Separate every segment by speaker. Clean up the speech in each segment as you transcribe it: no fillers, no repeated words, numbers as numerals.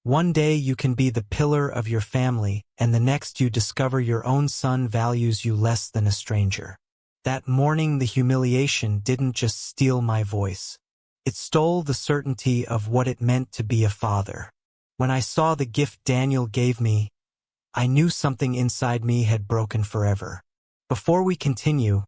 Speaker 1: One day you can be the pillar of your family, and the next you discover your own son values you less than a stranger. That morning the humiliation didn't just steal my voice. It stole the certainty of what it meant to be a father. When I saw the gift Daniel gave me, I knew something inside me had broken forever. Before we continue,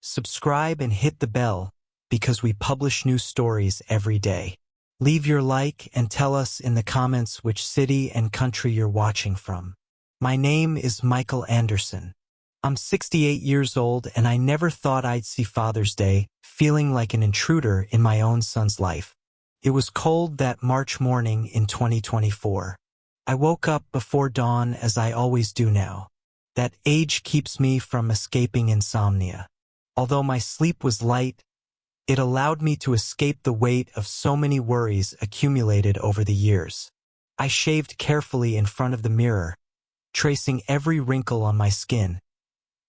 Speaker 1: subscribe and hit the bell, because we publish new stories every day. Leave your like and tell us in the comments which city and country you're watching from. My name is Michael Anderson. I'm 68 years old and I never thought I'd see Father's Day feeling like an intruder in my own son's life. It was cold that March morning in 2024. I woke up before dawn as I always do now. That age keeps me from escaping insomnia. Although my sleep was light, it allowed me to escape the weight of so many worries accumulated over the years. I shaved carefully in front of the mirror, tracing every wrinkle on my skin,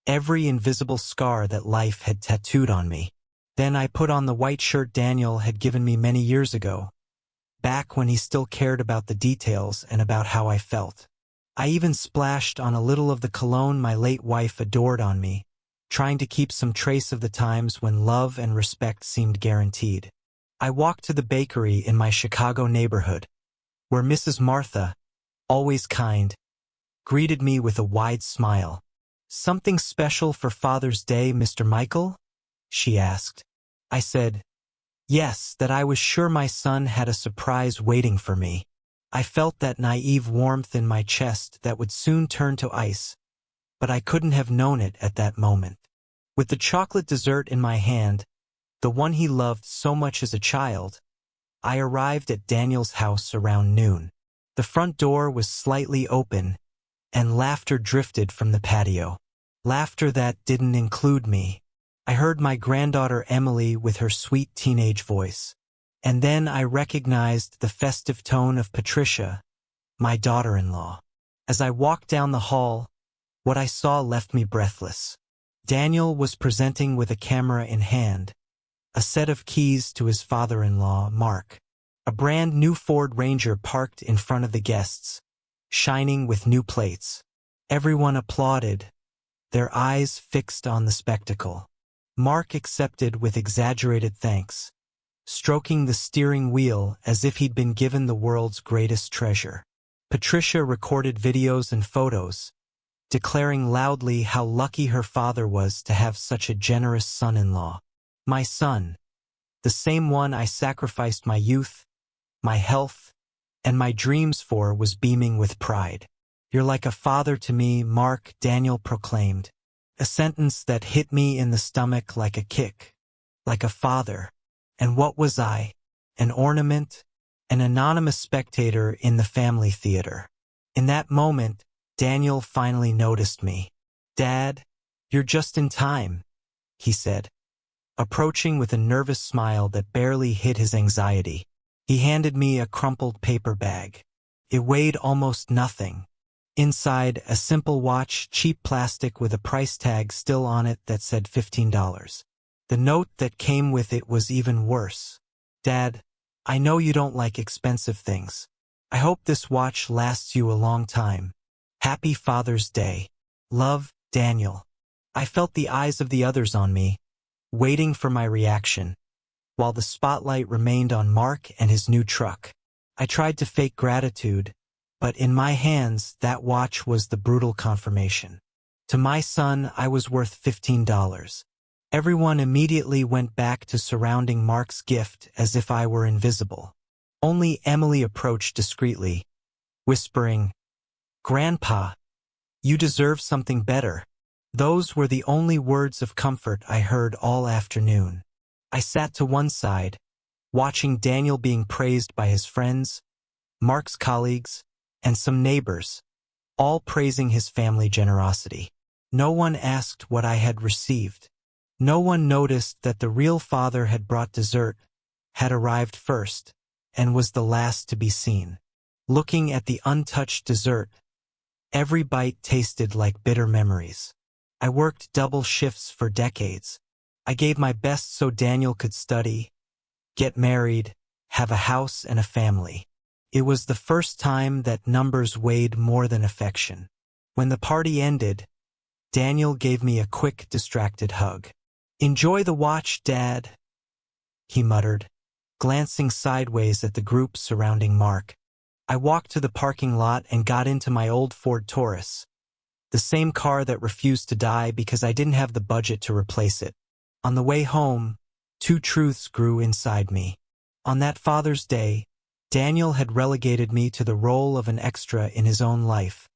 Speaker 1: every invisible scar that life had tattooed on me. Then I put on the white shirt Daniel had given me many years ago, back when he still cared about the details and about how I felt. I even splashed on a little of the cologne my late wife adored on me, trying to keep some trace of the times when love and respect seemed guaranteed. I walked to the bakery in my Chicago neighborhood, where Mrs. Martha, always kind, greeted me with a wide smile. "Something special for Father's Day, Mr. Michael?" she asked. I said, yes, that I was sure my son had a surprise waiting for me. I felt that naive warmth in my chest that would soon turn to ice, but I couldn't have known it at that moment. With the chocolate dessert in my hand, the one he loved so much as a child, I arrived at Daniel's house around noon. The front door was slightly open, and laughter drifted from the patio. Laughter that didn't include me. I heard my granddaughter Emily with her sweet teenage voice. And then I recognized the festive tone of Patricia, my daughter-in-law. As I walked down the hall, what I saw left me breathless. Daniel was presenting with a camera in hand, a set of keys to his father-in-law, Mark. A brand new Ford Ranger parked in front of the guests, shining with new plates. Everyone applauded, their eyes fixed on the spectacle. Mark accepted with exaggerated thanks, stroking the steering wheel as if he'd been given the world's greatest treasure. Patricia recorded videos and photos, declaring loudly how lucky her father was to have such a generous son-in-law. My son, the same one I sacrificed my youth, my health, and my dreams for, was beaming with pride. "You're like a father to me, Mark," Daniel proclaimed, a sentence that hit me in the stomach like a kick. Like a father. And what was I? An ornament? An anonymous spectator in the family theater. In that moment, Daniel finally noticed me. "Dad, you're just in time," he said, approaching with a nervous smile that barely hid his anxiety. He handed me a crumpled paper bag. It weighed almost nothing. Inside, a simple watch, cheap plastic with a price tag still on it that said $15. The note that came with it was even worse. "Dad, I know you don't like expensive things. I hope this watch lasts you a long time. Happy Father's Day. Love, Daniel." I felt the eyes of the others on me, waiting for my reaction, while the spotlight remained on Mark and his new truck. I tried to fake gratitude, but in my hands, that watch was the brutal confirmation. To my son, I was worth $15. Everyone immediately went back to surrounding Mark's gift as if I were invisible. Only Emily approached discreetly, whispering, "Grandpa, you deserve something better." Those were the only words of comfort I heard all afternoon. I sat to one side, watching Daniel being praised by his friends, Mark's colleagues, and some neighbors, all praising his family generosity. No one asked what I had received. No one noticed that the real father had brought dessert, had arrived first, and was the last to be seen. Looking at the untouched dessert, every bite tasted like bitter memories. I worked double shifts for decades. I gave my best so Daniel could study, get married, have a house and a family. It was the first time that numbers weighed more than affection. When the party ended, Daniel gave me a quick, distracted hug. "Enjoy the watch, Dad," he muttered, glancing sideways at the group surrounding Mark. I walked to the parking lot and got into my old Ford Taurus, the same car that refused to die because I didn't have the budget to replace it. On the way home, two truths grew inside me. On that Father's Day, Daniel had relegated me to the role of an extra in his own life,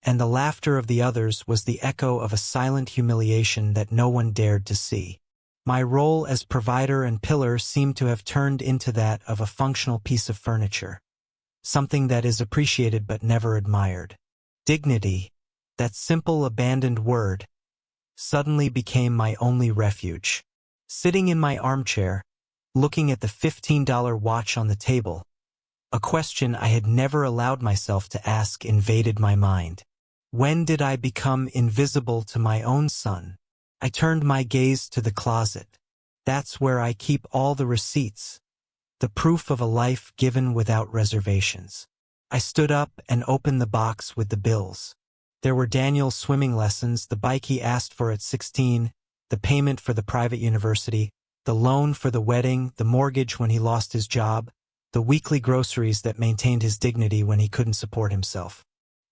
Speaker 1: and the laughter of the others was the echo of a silent humiliation that no one dared to see. My role as provider and pillar seemed to have turned into that of a functional piece of furniture, something that is appreciated but never admired. Dignity, that simple abandoned word, suddenly became my only refuge. Sitting in my armchair, looking at the $15 watch on the table, a question I had never allowed myself to ask invaded my mind. When did I become invisible to my own son? I turned my gaze to the closet. That's where I keep all the receipts, the proof of a life given without reservations. I stood up and opened the box with the bills. There were Daniel's swimming lessons, the bike he asked for at 16, the payment for the private university, the loan for the wedding, the mortgage when he lost his job, the weekly groceries that maintained his dignity when he couldn't support himself.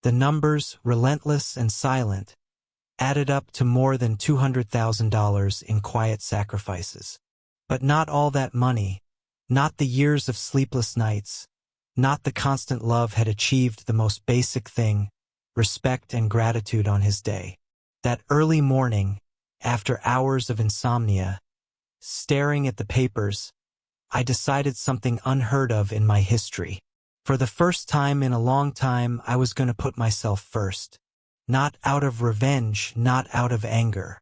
Speaker 1: The numbers, relentless and silent, added up to more than $200,000 in quiet sacrifices. But not all that money, not the years of sleepless nights, not the constant love had achieved the most basic thing, respect and gratitude on his day. That early morning, after hours of insomnia, staring at the papers, I decided something unheard of in my history. For the first time in a long time, I was going to put myself first. Not out of revenge, not out of anger.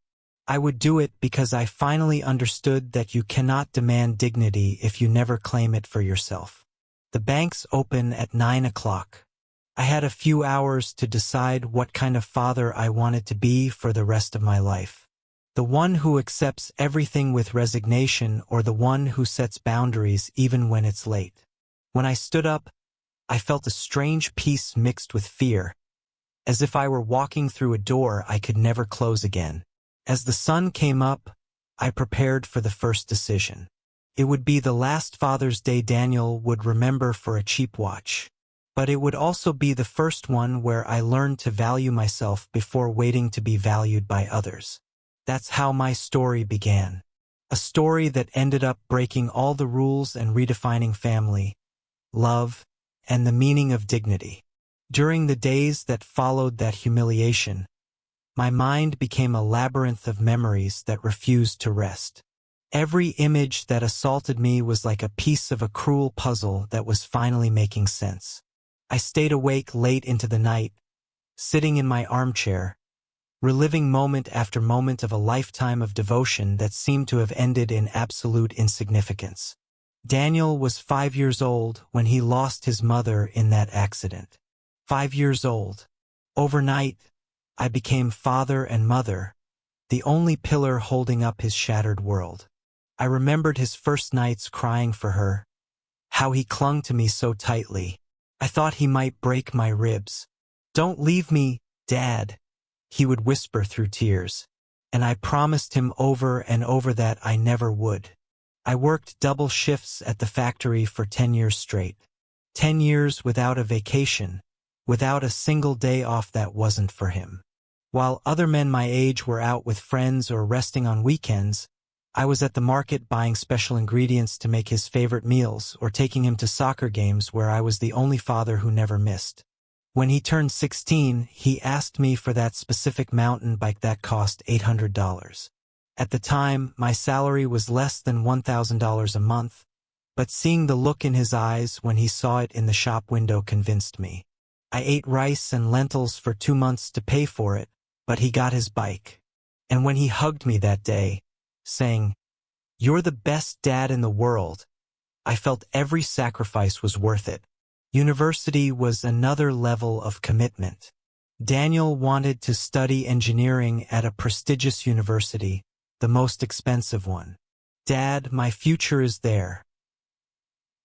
Speaker 1: I would do it because I finally understood that you cannot demand dignity if you never claim it for yourself. The banks open at 9 o'clock. I had a few hours to decide what kind of father I wanted to be for the rest of my life. The one who accepts everything with resignation, or the one who sets boundaries even when it's late. When I stood up, I felt a strange peace mixed with fear, as if I were walking through a door I could never close again. As the sun came up, I prepared for the first decision. It would be the last Father's Day Daniel would remember for a cheap watch. But it would also be the first one where I learned to value myself before waiting to be valued by others. That's how my story began. A story that ended up breaking all the rules and redefining family, love, and the meaning of dignity. During the days that followed that humiliation, my mind became a labyrinth of memories that refused to rest. Every image that assaulted me was like a piece of a cruel puzzle that was finally making sense. I stayed awake late into the night, sitting in my armchair, reliving moment after moment of a lifetime of devotion that seemed to have ended in absolute insignificance. Daniel was 5 years old when he lost his mother in that accident. 5 years old. Overnight, I became father and mother, the only pillar holding up his shattered world. I remembered his first nights crying for her, how he clung to me so tightly. I thought he might break my ribs. "Don't leave me, Dad," he would whisper through tears, and I promised him over and over that I never would. I worked double shifts at the factory for 10 years straight. 10 years without a vacation, without a single day off that wasn't for him. While other men my age were out with friends or resting on weekends, I was at the market buying special ingredients to make his favorite meals or taking him to soccer games where I was the only father who never missed. When he turned 16, he asked me for that specific mountain bike that cost $800. At the time, my salary was less than $1,000 a month, but seeing the look in his eyes when he saw it in the shop window convinced me. I ate rice and lentils for 2 months to pay for it, but he got his bike. And when he hugged me that day, saying, "You're the best dad in the world," I felt every sacrifice was worth it. University was another level of commitment. Daniel wanted to study engineering at a prestigious university, the most expensive one. "Dad, my future is there,"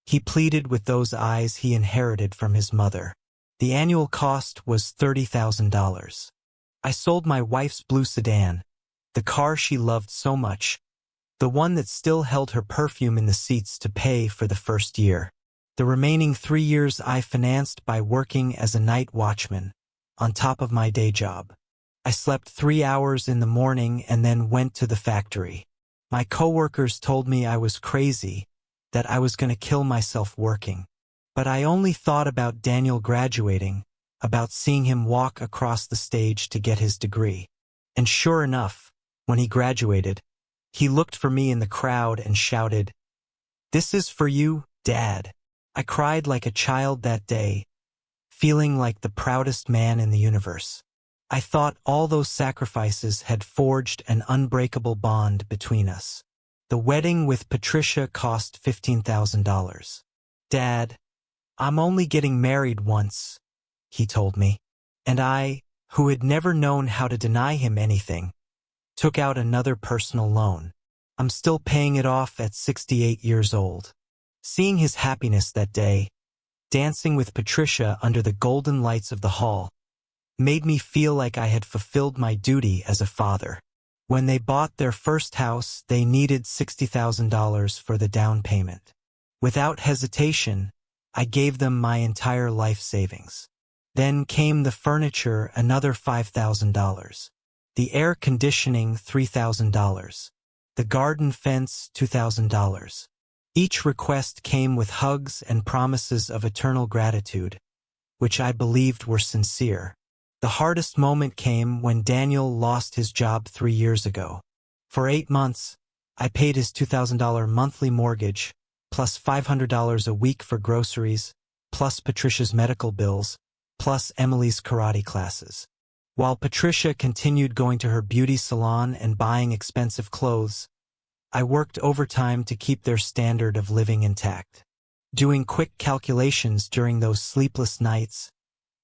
Speaker 1: He pleaded with those eyes he inherited from his mother. The annual cost was $30,000. I sold my wife's blue sedan, the car she loved so much, the one that still held her perfume in the seats, to pay for the first year. The remaining 3 years I financed by working as a night watchman, on top of my day job. I slept 3 hours in the morning and then went to the factory. My coworkers told me I was crazy, that I was going to kill myself working. But I only thought about Daniel graduating, about seeing him walk across the stage to get his degree. And sure enough, when he graduated, he looked for me in the crowd and shouted, "This is for you, Dad." I cried like a child that day, feeling like the proudest man in the universe. I thought all those sacrifices had forged an unbreakable bond between us. The wedding with Patricia cost $15,000. "Dad, I'm only getting married once," he told me. And I, who had never known how to deny him anything, took out another personal loan. I'm still paying it off at 68 years old. Seeing his happiness that day, dancing with Patricia under the golden lights of the hall, made me feel like I had fulfilled my duty as a father. When they bought their first house, they needed $60,000 for the down payment. Without hesitation, I gave them my entire life savings. Then came the furniture, another $5,000. The air conditioning, $3,000. The garden fence, $2,000. Each request came with hugs and promises of eternal gratitude, which I believed were sincere. The hardest moment came when Daniel lost his job 3 years ago. For 8 months, I paid his $2,000 monthly mortgage, plus $500 a week for groceries, plus Patricia's medical bills, plus Emily's karate classes. While Patricia continued going to her beauty salon and buying expensive clothes, I worked overtime to keep their standard of living intact. Doing quick calculations during those sleepless nights,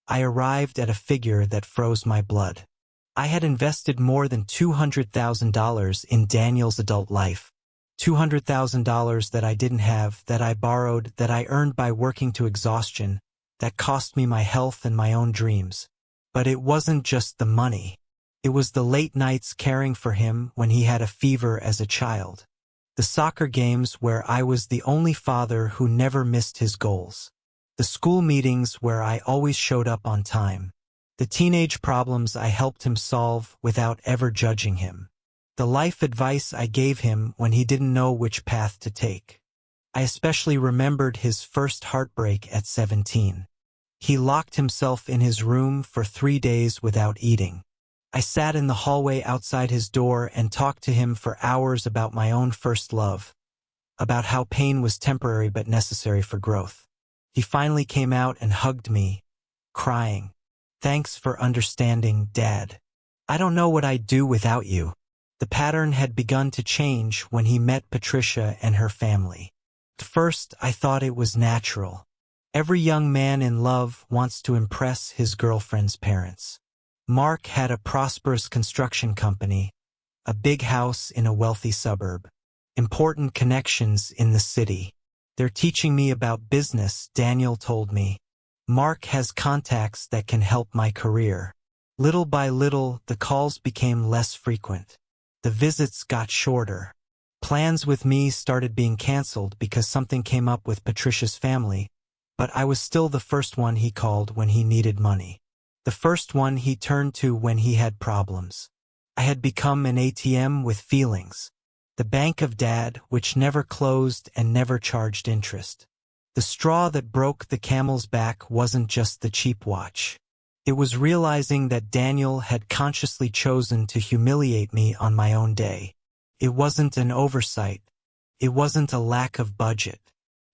Speaker 1: I arrived at a figure that froze my blood. I had invested more than $200,000 in Daniel's adult life. $200,000 that I didn't have, that I borrowed, that I earned by working to exhaustion, that cost me my health and my own dreams. But it wasn't just the money. It was the late nights caring for him when he had a fever as a child. The soccer games where I was the only father who never missed his goals. The school meetings where I always showed up on time. The teenage problems I helped him solve without ever judging him. The life advice I gave him when he didn't know which path to take. I especially remembered his first heartbreak at 17. He locked himself in his room for 3 days without eating. I sat in the hallway outside his door and talked to him for hours about my own first love, about how pain was temporary but necessary for growth. He finally came out and hugged me, crying, "Thanks for understanding, Dad. I don't know what I'd do without you." The pattern had begun to change when he met Patricia and her family. At first, I thought it was natural. Every young man in love wants to impress his girlfriend's parents. Mark had a prosperous construction company, a big house in a wealthy suburb, important connections in the city. "They're teaching me about business," Daniel told me. "Mark has contacts that can help my career." Little by little, the calls became less frequent. The visits got shorter. Plans with me started being canceled because something came up with Patricia's family, but I was still the first one he called when he needed money. The first one he turned to when he had problems. I had become an ATM with feelings. The bank of Dad, which never closed and never charged interest. The straw that broke the camel's back wasn't just the cheap watch. It was realizing that Daniel had consciously chosen to humiliate me on my own day. It wasn't an oversight. It wasn't a lack of budget.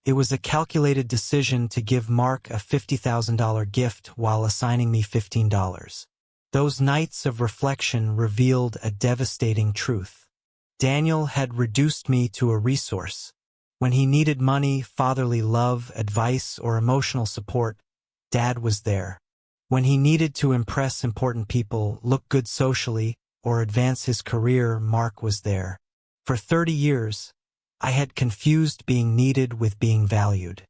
Speaker 1: It was a calculated decision to give Mark a $50,000 gift while assigning me $15. Those nights of reflection revealed a devastating truth. Daniel had reduced me to a resource. When he needed money, fatherly love, advice, or emotional support, Dad was there. When he needed to impress important people, look good socially, or advance his career, Mark was there. For 30 years, I had confused being needed with being valued.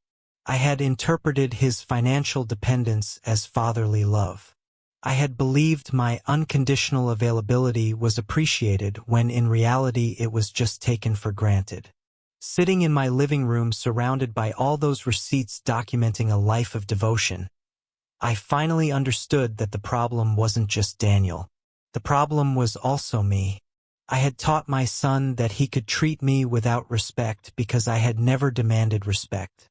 Speaker 1: I had interpreted his financial dependence as fatherly love. I had believed my unconditional availability was appreciated when in reality it was just taken for granted. Sitting in my living room surrounded by all those receipts documenting a life of devotion, I finally understood that the problem wasn't just Daniel. The problem was also me. I had taught my son that he could treat me without respect because I had never demanded respect.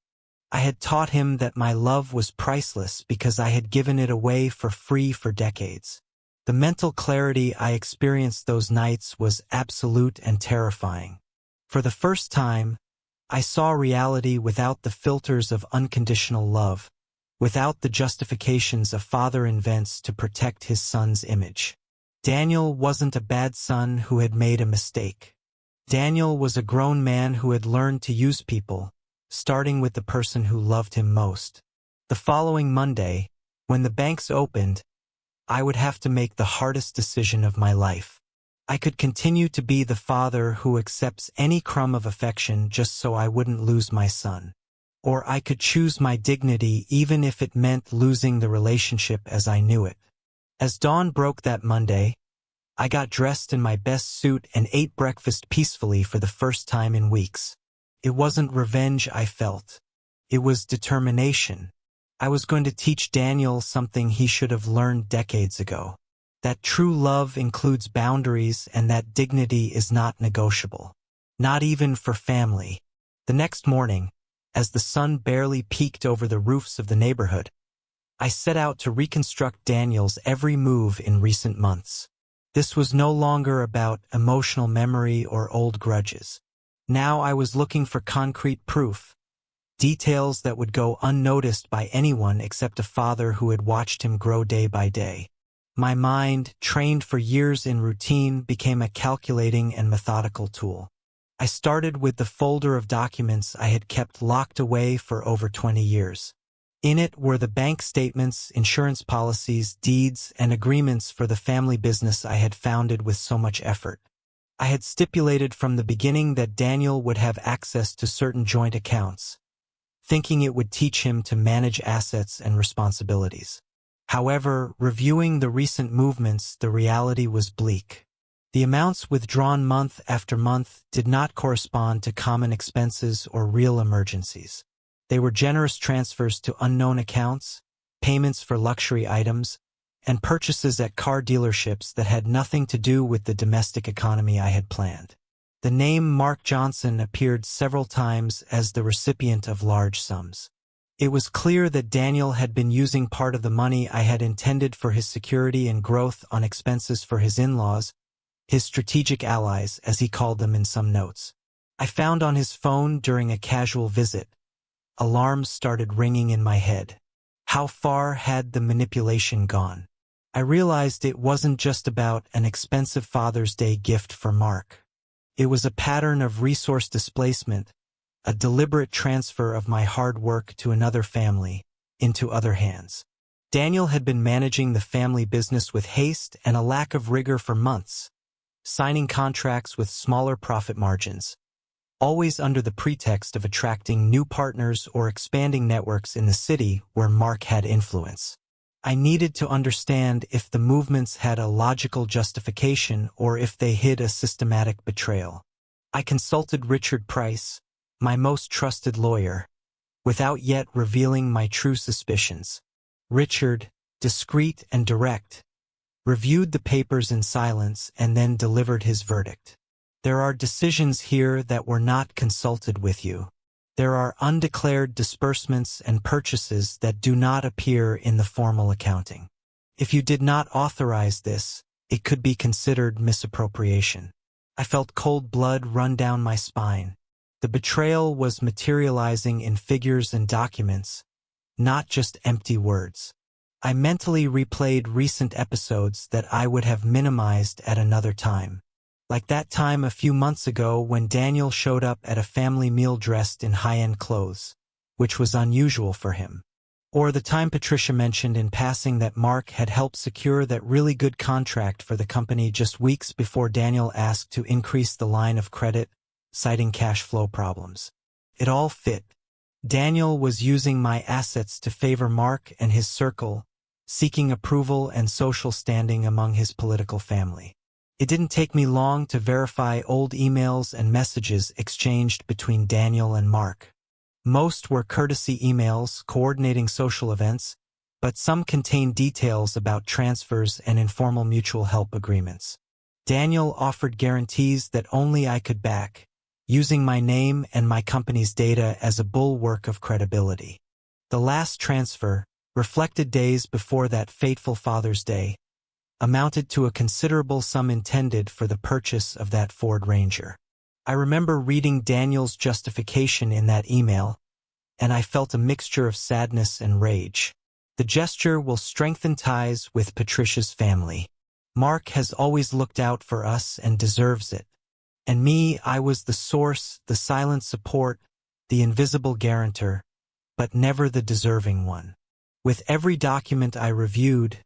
Speaker 1: I had taught him that my love was priceless because I had given it away for free for decades. The mental clarity I experienced those nights was absolute and terrifying. For the first time, I saw reality without the filters of unconditional love, without the justifications a father invents to protect his son's image. Daniel wasn't a bad son who had made a mistake. Daniel was a grown man who had learned to use people, starting with the person who loved him most. The following Monday, when the banks opened, I would have to make the hardest decision of my life. I could continue to be the father who accepts any crumb of affection just so I wouldn't lose my son. Or I could choose my dignity even if it meant losing the relationship as I knew it. As dawn broke that Monday, I got dressed in my best suit and ate breakfast peacefully for the first time in weeks. It wasn't revenge I felt. It was determination. I was going to teach Daniel something he should have learned decades ago. That true love includes boundaries and that dignity is not negotiable. Not even for family. The next morning, as the sun barely peeked over the roofs of the neighborhood, I set out to reconstruct Daniel's every move in recent months. This was no longer about emotional memory or old grudges. Now I was looking for concrete proof, details that would go unnoticed by anyone except a father who had watched him grow day by day. My mind, trained for years in routine, became a calculating and methodical tool. I started with the folder of documents I had kept locked away for over 20 years. In it were the bank statements, insurance policies, deeds, and agreements for the family business I had founded with so much effort. I had stipulated from the beginning that Daniel would have access to certain joint accounts, thinking it would teach him to manage assets and responsibilities. However, reviewing the recent movements, the reality was bleak. The amounts withdrawn month after month did not correspond to common expenses or real emergencies. They were generous transfers to unknown accounts, payments for luxury items, and purchases at car dealerships that had nothing to do with the domestic economy I had planned. The name Mark Johnson appeared several times as the recipient of large sums. It was clear that Daniel had been using part of the money I had intended for his security and growth on expenses for his in-laws, his strategic allies, as he called them in some notes. I found on his phone during a casual visit. Alarms started ringing in my head. How far had the manipulation gone? I realized it wasn't just about an expensive Father's Day gift for Mark. It was a pattern of resource displacement, a deliberate transfer of my hard work to another family, into other hands. Daniel had been managing the family business with haste and a lack of rigor for months, signing contracts with smaller profit margins, always under the pretext of attracting new partners or expanding networks in the city where Mark had influence. I needed to understand if the movements had a logical justification or if they hid a systematic betrayal. I consulted Richard Price, my most trusted lawyer, without yet revealing my true suspicions. Richard, discreet and direct, reviewed the papers in silence and then delivered his verdict. There are decisions here that were not consulted with you. There are undeclared disbursements and purchases that do not appear in the formal accounting. If you did not authorize this, it could be considered misappropriation. I felt cold blood run down my spine. The betrayal was materializing in figures and documents, not just empty words. I mentally replayed recent episodes that I would have minimized at another time. Like that time a few months ago when Daniel showed up at a family meal dressed in high-end clothes, which was unusual for him. Or the time Patricia mentioned in passing that Mark had helped secure that really good contract for the company just weeks before Daniel asked to increase the line of credit, citing cash flow problems. It all fit. Daniel was using my assets to favor Mark and his circle, seeking approval and social standing among his political family. It didn't take me long to verify old emails and messages exchanged between Daniel and Mark. Most were courtesy emails coordinating social events, but some contained details about transfers and informal mutual help agreements. Daniel offered guarantees that only I could back, using my name and my company's data as a bulwark of credibility. The last transfer, reflected days before that fateful Father's Day, amounted to a considerable sum intended for the purchase of that Ford Ranger. I remember reading Daniel's justification in that email, and I felt a mixture of sadness and rage. The gesture will strengthen ties with Patricia's family. Mark has always looked out for us and deserves it. And me, I was the source, the silent support, the invisible guarantor, but never the deserving one. With every document I reviewed,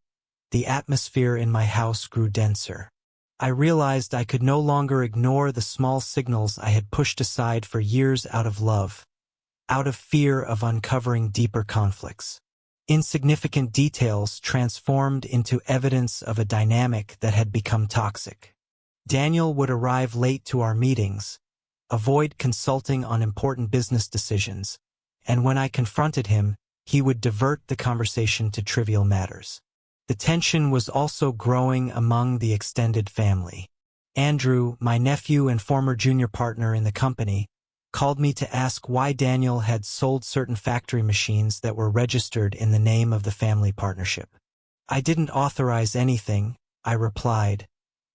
Speaker 1: the atmosphere in my house grew denser. I realized I could no longer ignore the small signals I had pushed aside for years out of love, out of fear of uncovering deeper conflicts. Insignificant details transformed into evidence of a dynamic that had become toxic. Daniel would arrive late to our meetings, avoid consulting on important business decisions, and when I confronted him, he would divert the conversation to trivial matters. The tension was also growing among the extended family. Andrew, my nephew and former junior partner in the company, called me to ask why Daniel had sold certain factory machines that were registered in the name of the family partnership. I didn't authorize anything, I replied,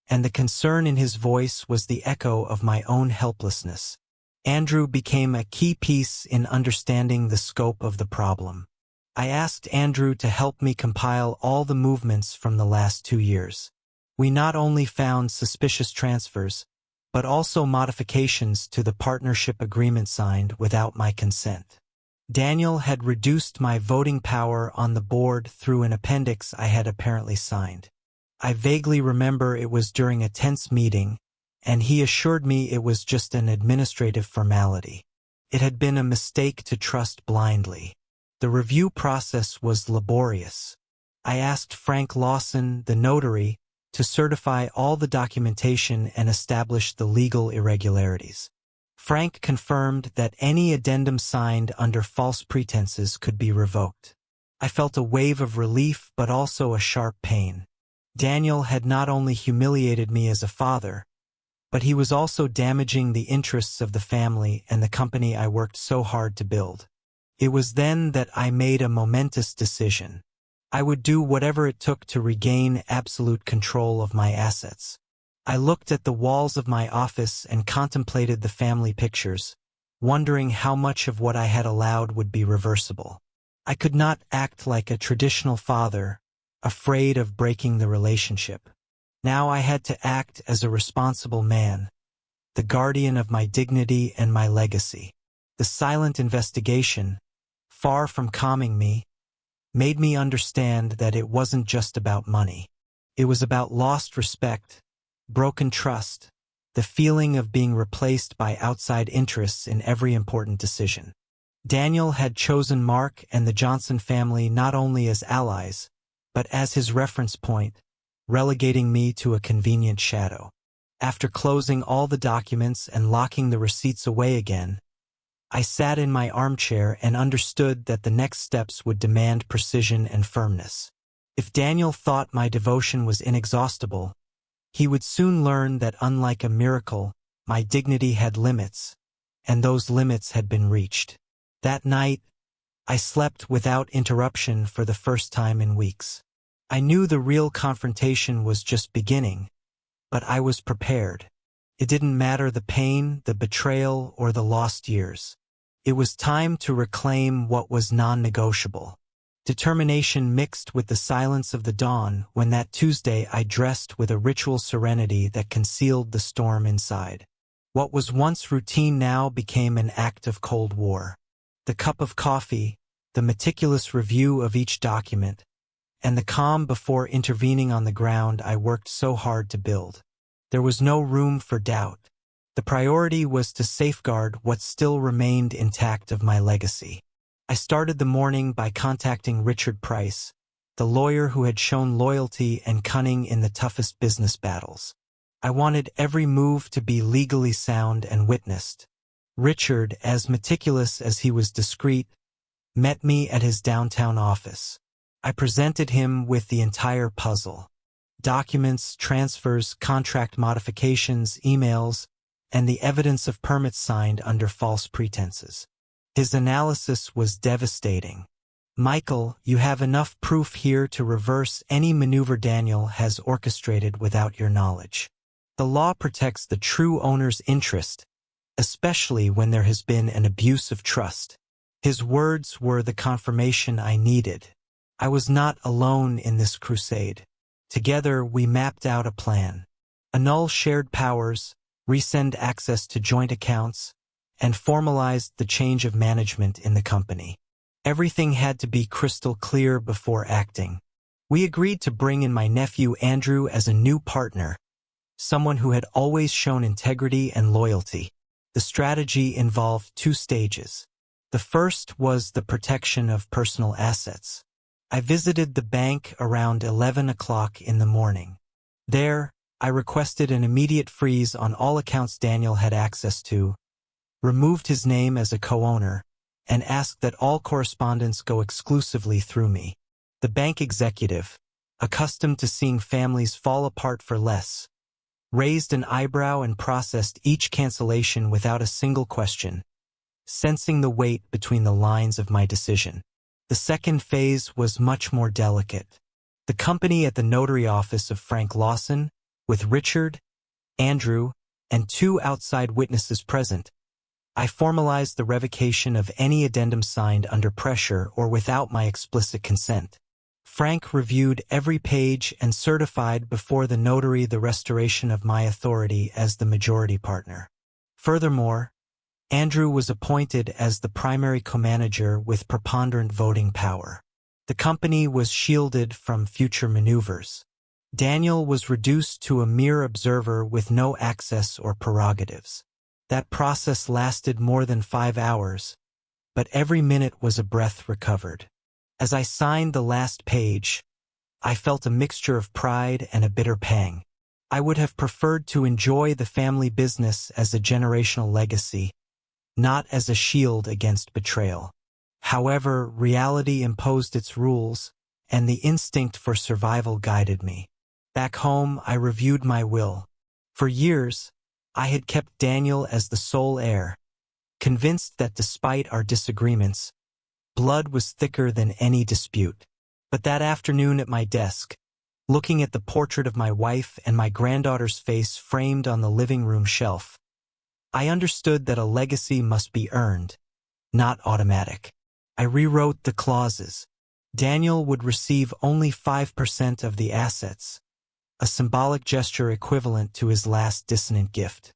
Speaker 1: and the concern in his voice was the echo of my own helplessness. Andrew became a key piece in understanding the scope of the problem. I asked Andrew to help me compile all the movements from the last 2 years. We not only found suspicious transfers, but also modifications to the partnership agreement signed without my consent. Daniel had reduced my voting power on the board through an appendix I had apparently signed. I vaguely remember it was during a tense meeting, and he assured me it was just an administrative formality. It had been a mistake to trust blindly. The review process was laborious. I asked Frank Lawson, the notary, to certify all the documentation and establish the legal irregularities. Frank confirmed that any addendum signed under false pretenses could be revoked. I felt a wave of relief but also a sharp pain. Daniel had not only humiliated me as a father, but he was also damaging the interests of the family and the company I worked so hard to build. It was then that I made a momentous decision. I would do whatever it took to regain absolute control of my assets. I looked at the walls of my office and contemplated the family pictures, wondering how much of what I had allowed would be reversible. I could not act like a traditional father, afraid of breaking the relationship. Now I had to act as a responsible man, the guardian of my dignity and my legacy. The silent investigation, far from calming me, made me understand that it wasn't just about money. It was about lost respect, broken trust, the feeling of being replaced by outside interests in every important decision. Daniel had chosen Mark and the Johnson family not only as allies, but as his reference point, relegating me to a convenient shadow. After closing all the documents and locking the receipts away again, I sat in my armchair and understood that the next steps would demand precision and firmness. If Daniel thought my devotion was inexhaustible, he would soon learn that unlike a miracle, my dignity had limits, and those limits had been reached. That night, I slept without interruption for the first time in weeks. I knew the real confrontation was just beginning, but I was prepared. It didn't matter the pain, the betrayal, or the lost years. It was time to reclaim what was non-negotiable. Determination mixed with the silence of the dawn when that Tuesday I dressed with a ritual serenity that concealed the storm inside. What was once routine now became an act of cold war. The cup of coffee, the meticulous review of each document, and the calm before intervening on the ground I worked so hard to build. There was no room for doubt. The priority was to safeguard what still remained intact of my legacy. I started the morning by contacting Richard Price, the lawyer who had shown loyalty and cunning in the toughest business battles. I wanted every move to be legally sound and witnessed. Richard, as meticulous as he was discreet, met me at his downtown office. I presented him with the entire puzzle: documents, transfers, contract modifications, emails, and the evidence of permits signed under false pretenses. His analysis was devastating. "Michael, you have enough proof here to reverse any maneuver Daniel has orchestrated without your knowledge. The law protects the true owner's interest, especially when there has been an abuse of trust." His words were the confirmation I needed. I was not alone in this crusade. Together, we mapped out a plan: annul shared powers, resend access to joint accounts, and formalized the change of management in the company. Everything had to be crystal clear before acting. We agreed to bring in my nephew Andrew as a new partner, someone who had always shown integrity and loyalty. The strategy involved 2 stages. The first was the protection of personal assets. I visited the bank around 11 o'clock in the morning. There, I requested an immediate freeze on all accounts Daniel had access to, removed his name as a co-owner, and asked that all correspondence go exclusively through me. The bank executive, accustomed to seeing families fall apart for less, raised an eyebrow and processed each cancellation without a single question, sensing the weight between the lines of my decision. The second phase was much more delicate. The company at the notary office of Frank Lawson, with Richard, Andrew, and 2 outside witnesses present, I formalized the revocation of any addendum signed under pressure or without my explicit consent. Frank reviewed every page and certified before the notary the restoration of my authority as the majority partner. Furthermore, Andrew was appointed as the primary co-manager with preponderant voting power. The company was shielded from future maneuvers. Daniel was reduced to a mere observer with no access or prerogatives. That process lasted more than 5 hours, but every minute was a breath recovered. As I signed the last page, I felt a mixture of pride and a bitter pang. I would have preferred to enjoy the family business as a generational legacy, not as a shield against betrayal. However, reality imposed its rules, and the instinct for survival guided me. Back home, I reviewed my will. For years, I had kept Daniel as the sole heir, convinced that despite our disagreements, blood was thicker than any dispute. But that afternoon at my desk, looking at the portrait of my wife and my granddaughter's face framed on the living room shelf, I understood that a legacy must be earned, not automatic. I rewrote the clauses. Daniel would receive only 5% of the assets, a symbolic gesture equivalent to his last dissonant gift.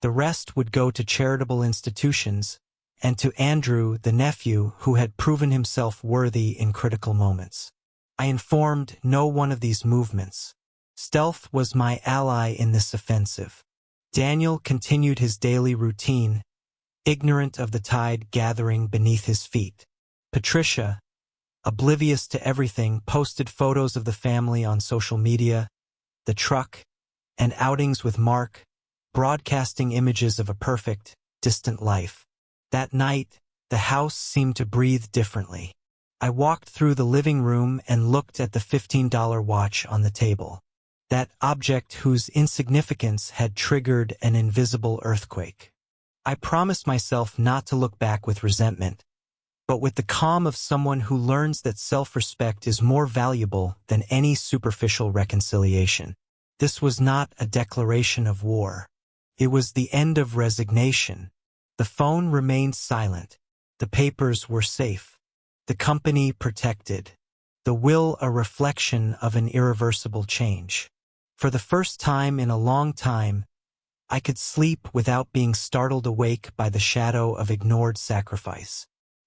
Speaker 1: The rest would go to charitable institutions and to Andrew, the nephew, who had proven himself worthy in critical moments. I informed no one of these movements. Stealth was my ally in this offensive. Daniel continued his daily routine, ignorant of the tide gathering beneath his feet. Patricia, oblivious to everything, posted photos of the family on social media, the truck, and outings with Mark, broadcasting images of a perfect, distant life. That night, the house seemed to breathe differently. I walked through the living room and looked at the $15 watch on the table, that object whose insignificance had triggered an invisible earthquake. I promised myself not to look back with resentment, but with the calm of someone who learns that self-respect is more valuable than any superficial reconciliation. This was not a declaration of war. It was the end of resignation. The phone remained silent. The papers were safe. The company protected. The will a reflection of an irreversible change. For the first time in a long time, I could sleep without being startled awake by the shadow of ignored sacrifice.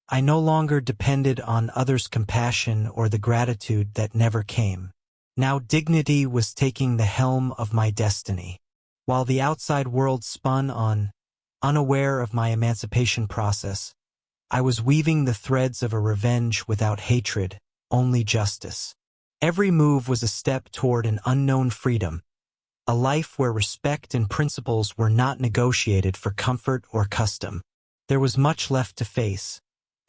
Speaker 1: I no longer depended on others' compassion or the gratitude that never came. Now dignity was taking the helm of my destiny. While the outside world spun on, unaware of my emancipation process, I was weaving the threads of a revenge without hatred, only justice. Every move was a step toward an unknown freedom, a life where respect and principles were not negotiated for comfort or custom. There was much left to face,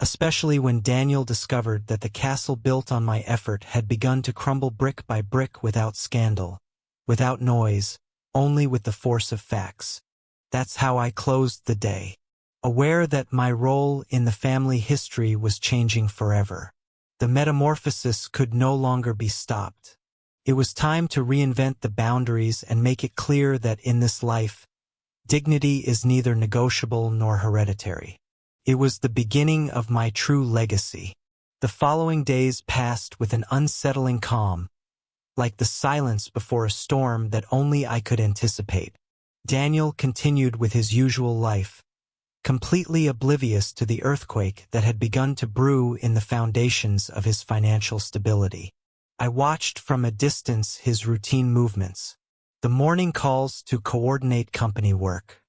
Speaker 1: especially when Daniel discovered that the castle built on my effort had begun to crumble brick by brick without scandal, without noise, only with the force of facts. That's how I closed the day, aware that my role in the family history was changing forever. The metamorphosis could no longer be stopped. It was time to reinvent the boundaries and make it clear that in this life, dignity is neither negotiable nor hereditary. It was the beginning of my true legacy. The following days passed with an unsettling calm, like the silence before a storm that only I could anticipate. Daniel continued with his usual life, completely oblivious to the earthquake that had begun to brew in the foundations of his financial stability. I watched from a distance his routine movements, the morning calls to coordinate company work,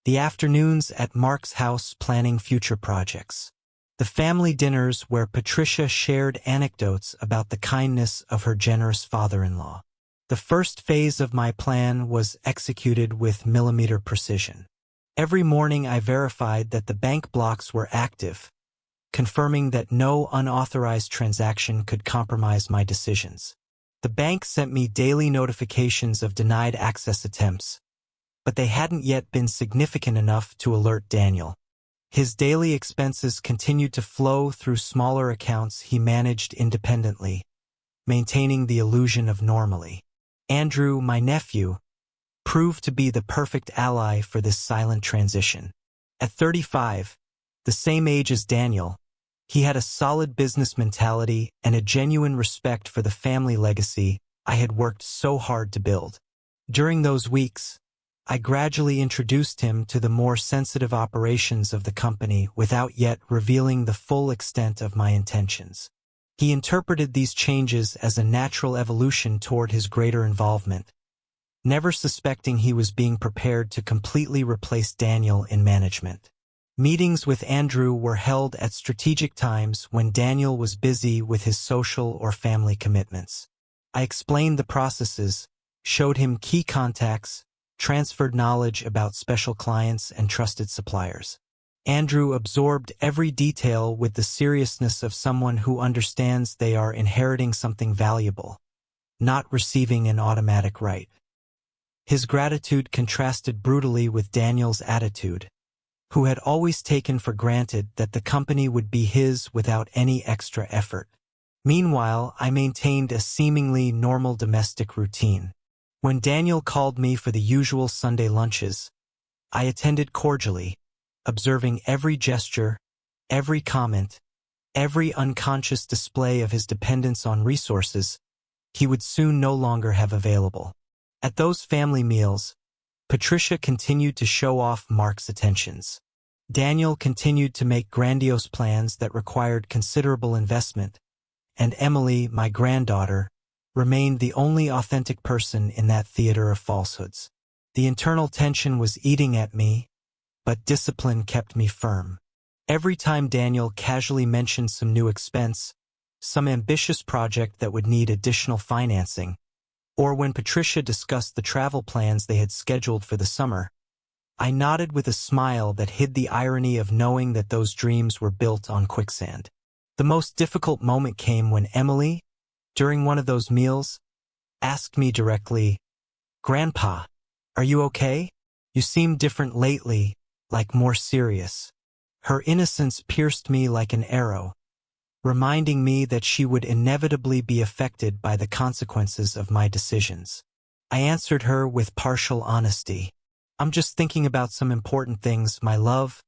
Speaker 1: the afternoons at Mark's house planning future projects, the family dinners where Patricia shared anecdotes about the kindness of her generous father-in-law. The first phase of my plan was executed with millimeter precision. Every morning I verified that the bank blocks were active, confirming that no unauthorized transaction could compromise my decisions. The bank sent me daily notifications of denied access attempts, but they hadn't yet been significant enough to alert Daniel. His daily expenses continued to flow through smaller accounts he managed independently, maintaining the illusion of normalcy. Andrew, my nephew, proved to be the perfect ally for this silent transition. At 35, the same age as Daniel, he had a solid business mentality and a genuine respect for the family legacy I had worked so hard to build. During those weeks, I gradually introduced him to the more sensitive operations of the company without yet revealing the full extent of my intentions. He interpreted these changes as a natural evolution toward his greater involvement, never suspecting he was being prepared to completely replace Daniel in management. Meetings with Andrew were held at strategic times when Daniel was busy with his social or family commitments. I explained the processes, showed him key contacts, transferred knowledge about special clients and trusted suppliers. Andrew absorbed every detail with the seriousness of someone who understands they are inheriting something valuable, not receiving an automatic right. His gratitude contrasted brutally with Daniel's attitude, who had always taken for granted that the company would be his without any extra effort. Meanwhile, I maintained a seemingly normal domestic routine. When Daniel called me for the usual Sunday lunches, I attended cordially, observing every gesture, every comment, every unconscious display of his dependence on resources he would soon no longer have available. At those family meals, Patricia continued to show off Mark's attentions. Daniel continued to make grandiose plans that required considerable investment, and Emily, my granddaughter, remained the only authentic person in that theater of falsehoods. The internal tension was eating at me, but discipline kept me firm. Every time Daniel casually mentioned some new expense, some ambitious project that would need additional financing, or when Patricia discussed the travel plans they had scheduled for the summer, I nodded with a smile that hid the irony of knowing that those dreams were built on quicksand. The most difficult moment came when Emily, during one of those meals, asked me directly, "Grandpa, are you okay? You seem different lately, like more serious." Her innocence pierced me like an arrow, reminding me that she would inevitably be affected by the consequences of my decisions. I answered her with partial honesty. "I'm just thinking about some important things, my love,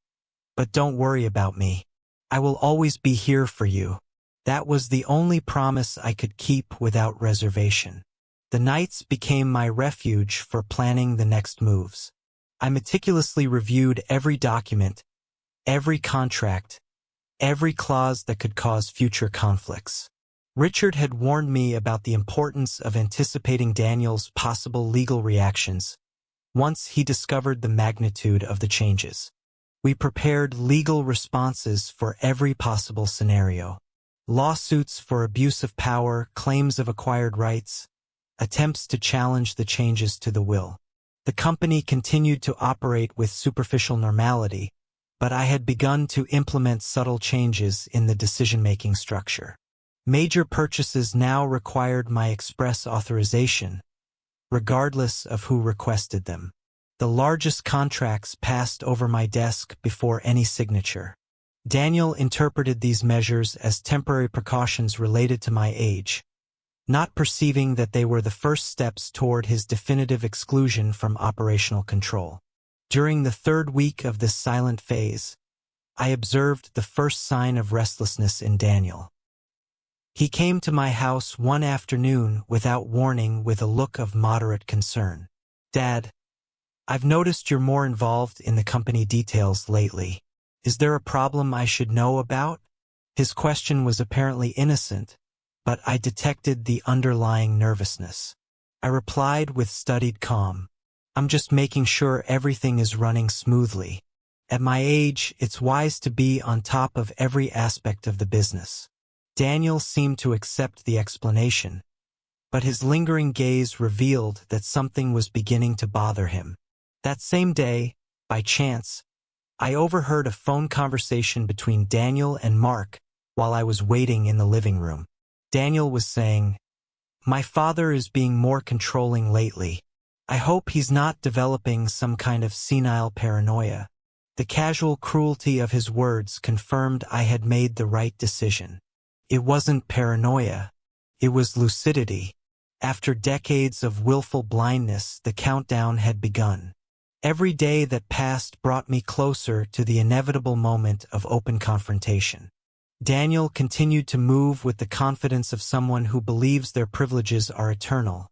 Speaker 1: but don't worry about me. I will always be here for you." That was the only promise I could keep without reservation. The nights became my refuge for planning the next moves. I meticulously reviewed every document, every contract, every clause that could cause future conflicts. Richard had warned me about the importance of anticipating Daniel's possible legal reactions, once he discovered the magnitude of the changes. We prepared legal responses for every possible scenario. Lawsuits for abuse of power, claims of acquired rights, attempts to challenge the changes to the will. The company continued to operate with superficial normality, but I had begun to implement subtle changes in the decision-making structure. Major purchases now required my express authorization, regardless of who requested them. The largest contracts passed over my desk before any signature. Daniel interpreted these measures as temporary precautions related to my age, not perceiving that they were the first steps toward his definitive exclusion from operational control. During the third week of this silent phase, I observed the first sign of restlessness in Daniel. He came to my house one afternoon without warning with a look of moderate concern. "Dad, I've noticed you're more involved in the company details lately. Is there a problem I should know about?" His question was apparently innocent, but I detected the underlying nervousness. I replied with studied calm. "I'm just making sure everything is running smoothly. At my age, it's wise to be on top of every aspect of the business." Daniel seemed to accept the explanation, but his lingering gaze revealed that something was beginning to bother him. That same day, by chance, I overheard a phone conversation between Daniel and Mark while I was waiting in the living room. Daniel was saying, "My father is being more controlling lately. I hope he's not developing some kind of senile paranoia." The casual cruelty of his words confirmed I had made the right decision. It wasn't paranoia. It was lucidity. After decades of willful blindness, the countdown had begun. Every day that passed brought me closer to the inevitable moment of open confrontation. Daniel continued to move with the confidence of someone who believes their privileges are eternal,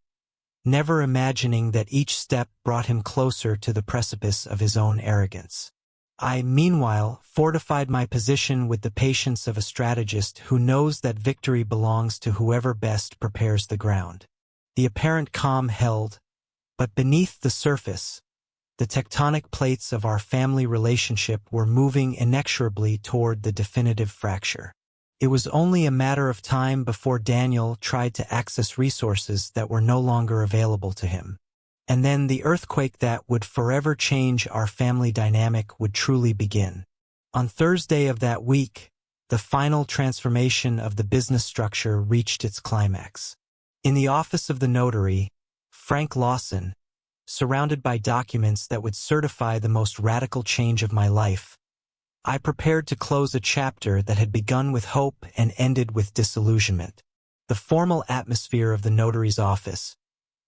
Speaker 1: never imagining that each step brought him closer to the precipice of his own arrogance. I, meanwhile, fortified my position with the patience of a strategist who knows that victory belongs to whoever best prepares the ground. The apparent calm held, but beneath the surface, the tectonic plates of our family relationship were moving inexorably toward the definitive fracture. It was only a matter of time before Daniel tried to access resources that were no longer available to him. And then the earthquake that would forever change our family dynamic would truly begin. On Thursday of that week, the final transformation of the business structure reached its climax. In the office of the notary, Frank Lawson, surrounded by documents that would certify the most radical change of my life, I prepared to close a chapter that had begun with hope and ended with disillusionment. The formal atmosphere of the notary's office,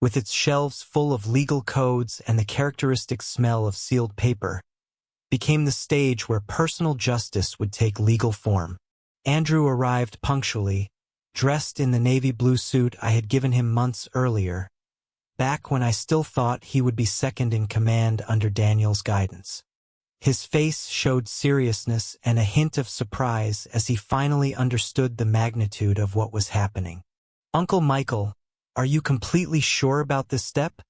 Speaker 1: with its shelves full of legal codes and the characteristic smell of sealed paper, became the stage where personal justice would take legal form. Andrew arrived punctually, dressed in the navy blue suit I had given him months earlier, back when I still thought he would be second in command under Daniel's guidance. His face showed seriousness and a hint of surprise as he finally understood the magnitude of what was happening. "Uncle Michael, are you completely sure about this step?"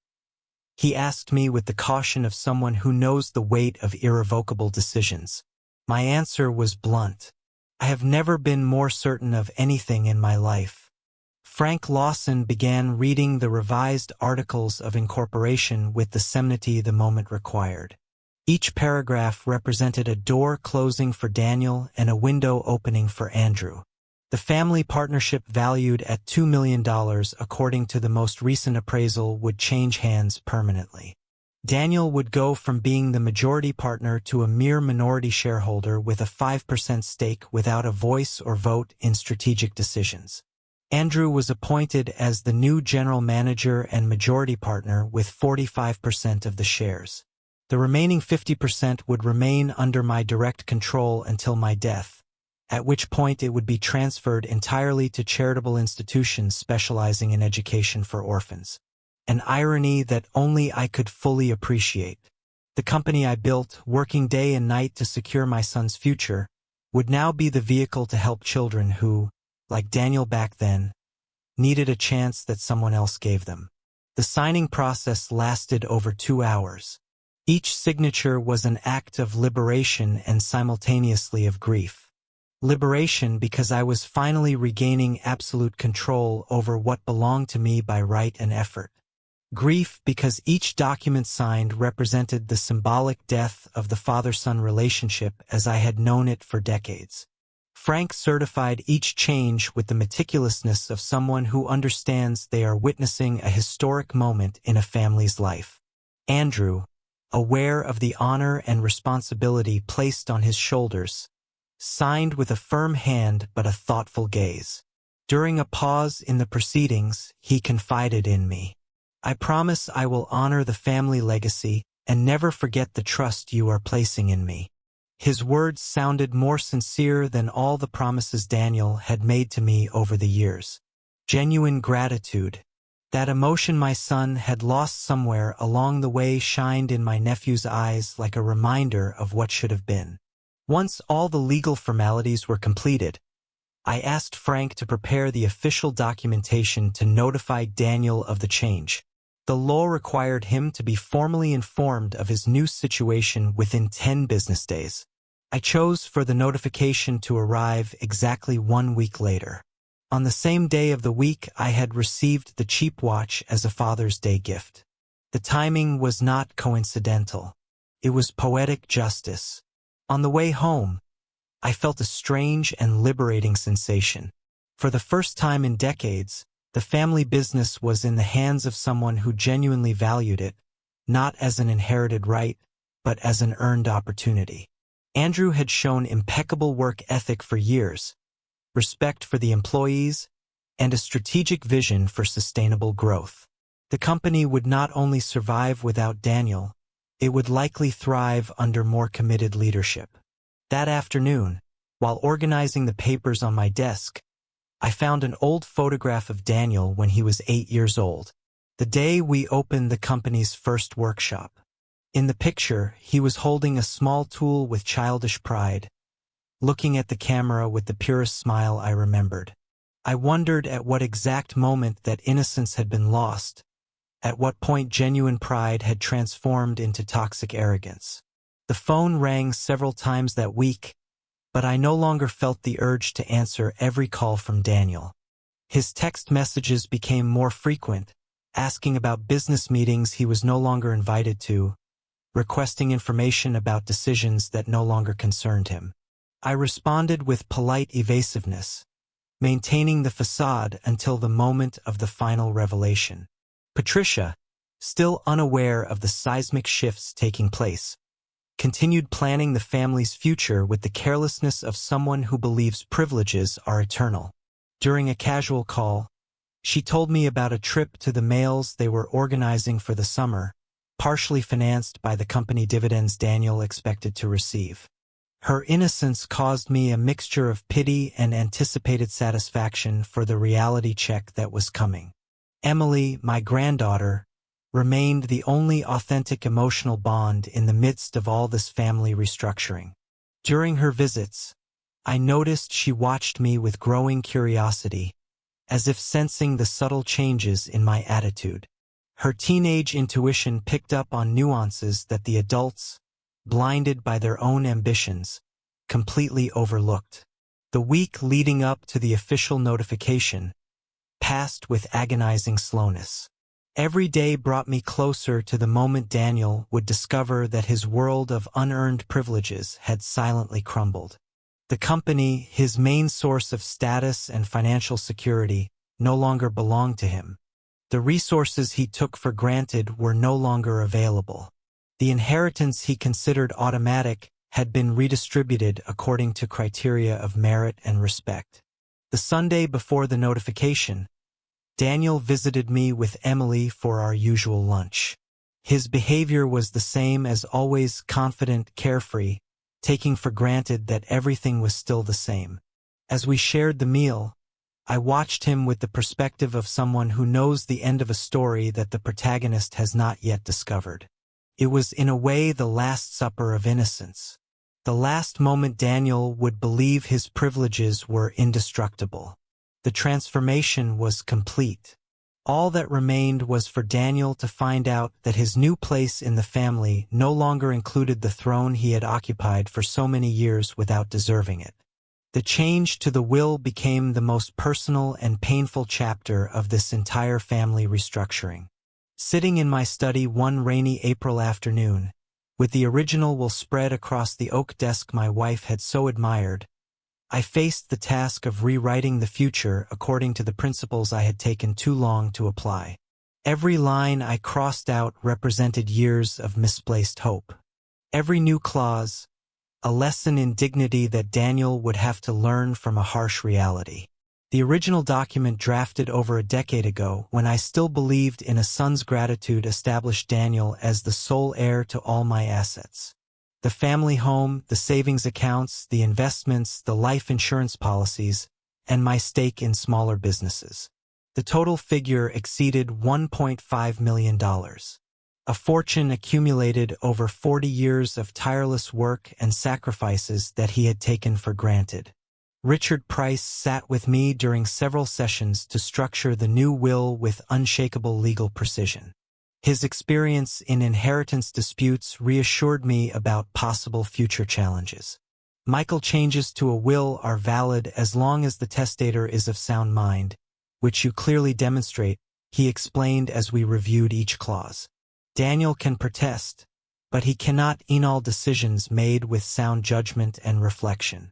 Speaker 1: he asked me with the caution of someone who knows the weight of irrevocable decisions. My answer was blunt. I have never been more certain of anything in my life. Frank Lawson began reading the revised articles of incorporation with the solemnity the moment required. Each paragraph represented a door closing for Daniel and a window opening for Andrew. The family partnership, valued at $2 million according to the most recent appraisal, would change hands permanently. Daniel would go from being the majority partner to a mere minority shareholder with a 5% stake without a voice or vote in strategic decisions. Andrew was appointed as the new general manager and majority partner with 45% of the shares. The remaining 50% would remain under my direct control until my death, at which point it would be transferred entirely to charitable institutions specializing in education for orphans. An irony that only I could fully appreciate. The company I built, working day and night to secure my son's future, would now be the vehicle to help children who, like Daniel back then, needed a chance that someone else gave them. The signing process lasted over 2 hours. Each signature was an act of liberation and simultaneously of grief. Liberation because I was finally regaining absolute control over what belonged to me by right and effort. Grief because each document signed represented the symbolic death of the father-son relationship as I had known it for decades. Frank certified each change with the meticulousness of someone who understands they are witnessing a historic moment in a family's life. Andrew, aware of the honor and responsibility placed on his shoulders, signed with a firm hand but a thoughtful gaze. During a pause in the proceedings, he confided in me. "I promise I will honor the family legacy and never forget the trust you are placing in me." His words sounded more sincere than all the promises Daniel had made to me over the years. Genuine gratitude. That emotion my son had lost somewhere along the way shined in my nephew's eyes like a reminder of what should have been. Once all the legal formalities were completed, I asked Frank to prepare the official documentation to notify Daniel of the change. The law required him to be formally informed of his new situation within 10 business days. I chose for the notification to arrive exactly 1 week later. On the same day of the week, I had received the cheap watch as a Father's Day gift. The timing was not coincidental. It was poetic justice. On the way home, I felt a strange and liberating sensation. For the first time in decades, the family business was in the hands of someone who genuinely valued it, not as an inherited right, but as an earned opportunity. Andrew had shown impeccable work ethic for years, respect for the employees, and a strategic vision for sustainable growth. The company would not only survive without Daniel, it would likely thrive under more committed leadership. That afternoon, while organizing the papers on my desk, I found an old photograph of Daniel when he was 8 years old, the day we opened the company's first workshop. In the picture, he was holding a small tool with childish pride, looking at the camera with the purest smile I remembered. I wondered at what exact moment that innocence had been lost, at what point genuine pride had transformed into toxic arrogance. The phone rang several times that week, but I no longer felt the urge to answer every call from Daniel. His text messages became more frequent, asking about business meetings he was no longer invited to, requesting information about decisions that no longer concerned him. I responded with polite evasiveness, maintaining the facade until the moment of the final revelation. Patricia, still unaware of the seismic shifts taking place, continued planning the family's future with the carelessness of someone who believes privileges are eternal. During a casual call, she told me about a trip to the Males they were organizing for the summer, partially financed by the company dividends Daniel expected to receive. Her innocence caused me a mixture of pity and anticipated satisfaction for the reality check that was coming. Emily, my granddaughter, remained the only authentic emotional bond in the midst of all this family restructuring. During her visits, I noticed she watched me with growing curiosity, as if sensing the subtle changes in my attitude. Her teenage intuition picked up on nuances that the adults, blinded by their own ambitions, completely overlooked. The week leading up to the official notification passed with agonizing slowness. Every day brought me closer to the moment Daniel would discover that his world of unearned privileges had silently crumbled. The company, his main source of status and financial security, no longer belonged to him. The resources he took for granted were no longer available. The inheritance he considered automatic had been redistributed according to criteria of merit and respect. The Sunday before the notification, Daniel visited me with Emily for our usual lunch. His behavior was the same as always, confident, carefree, taking for granted that everything was still the same. As we shared the meal, I watched him with the perspective of someone who knows the end of a story that the protagonist has not yet discovered. It was in a way the last supper of innocence. The last moment Daniel would believe his privileges were indestructible. The transformation was complete. All that remained was for Daniel to find out that his new place in the family no longer included the throne he had occupied for so many years without deserving it. The change to the will became the most personal and painful chapter of this entire family restructuring. Sitting in my study one rainy April afternoon, with the original will spread across the oak desk my wife had so admired, I faced the task of rewriting the future according to the principles I had taken too long to apply. Every line I crossed out represented years of misplaced hope. Every new clause, a lesson in dignity that Daniel would have to learn from a harsh reality. The original document, drafted over a decade ago, when I still believed in a son's gratitude, established Daniel as the sole heir to all my assets. The family home, the savings accounts, the investments, the life insurance policies, and my stake in smaller businesses. The total figure exceeded $1.5 million. A fortune accumulated over 40 years of tireless work and sacrifices that he had taken for granted. Richard Price sat with me during several sessions to structure the new will with unshakable legal precision. His experience in inheritance disputes reassured me about possible future challenges. Michael, changes to a will are valid as long as the testator is of sound mind, which you clearly demonstrate, he explained as we reviewed each clause. Daniel can protest, but he cannot annul decisions made with sound judgment and reflection.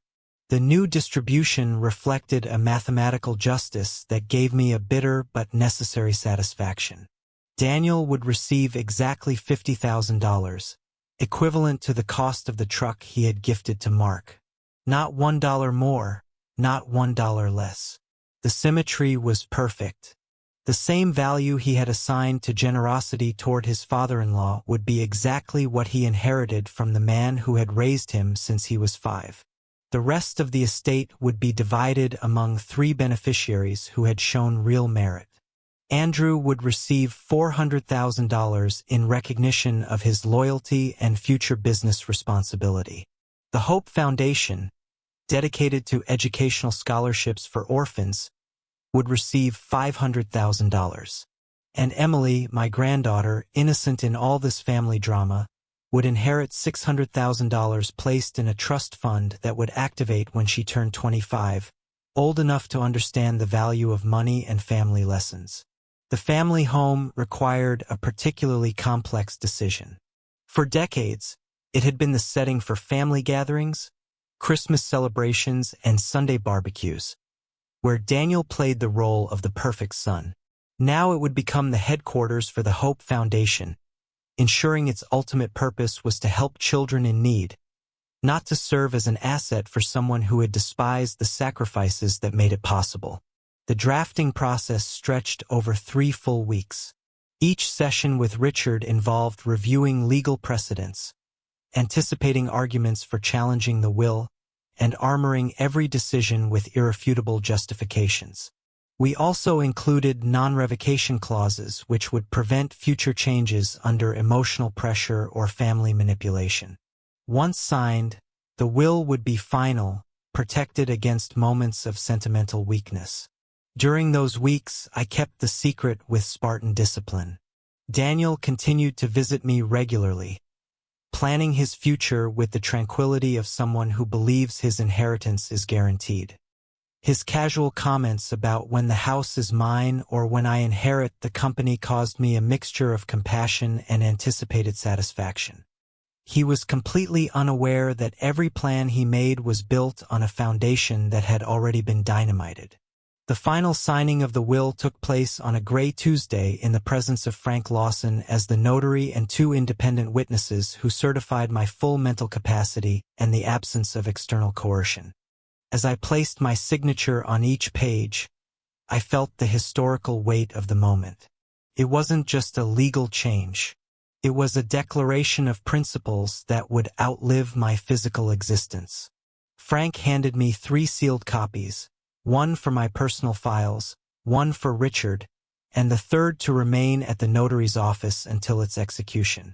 Speaker 1: The new distribution reflected a mathematical justice that gave me a bitter but necessary satisfaction. Daniel would receive exactly $50,000, equivalent to the cost of the truck he had gifted to Mark. Not $1 more, not $1 less. The symmetry was perfect. The same value he had assigned to generosity toward his father-in-law would be exactly what he inherited from the man who had raised him since he was 5. The rest of the estate would be divided among 3 beneficiaries who had shown real merit. Andrew would receive $400,000 in recognition of his loyalty and future business responsibility. The Hope Foundation, dedicated to educational scholarships for orphans, would receive $500,000. And Emily, my granddaughter, innocent in all this family drama, would inherit $600,000 placed in a trust fund that would activate when she turned 25, old enough to understand the value of money and family lessons. The family home required a particularly complex decision. For decades, it had been the setting for family gatherings, Christmas celebrations, and Sunday barbecues, where Daniel played the role of the perfect son. Now it would become the headquarters for the Hope Foundation, ensuring its ultimate purpose was to help children in need, not to serve as an asset for someone who had despised the sacrifices that made it possible. The drafting process stretched over 3 full weeks. Each session with Richard involved reviewing legal precedents, anticipating arguments for challenging the will, and armoring every decision with irrefutable justifications. We also included non-revocation clauses which would prevent future changes under emotional pressure or family manipulation. Once signed, the will would be final, protected against moments of sentimental weakness. During those weeks, I kept the secret with Spartan discipline. Daniel continued to visit me regularly, planning his future with the tranquility of someone who believes his inheritance is guaranteed. His casual comments about when the house is mine or when I inherit the company caused me a mixture of compassion and anticipated satisfaction. He was completely unaware that every plan he made was built on a foundation that had already been dynamited. The final signing of the will took place on a gray Tuesday in the presence of Frank Lawson as the notary and 2 independent witnesses who certified my full mental capacity and the absence of external coercion. As I placed my signature on each page, I felt the historical weight of the moment. It wasn't just a legal change. It was a declaration of principles that would outlive my physical existence. Frank handed me 3 sealed copies, one for my personal files, one for Richard, and the third to remain at the notary's office until its execution.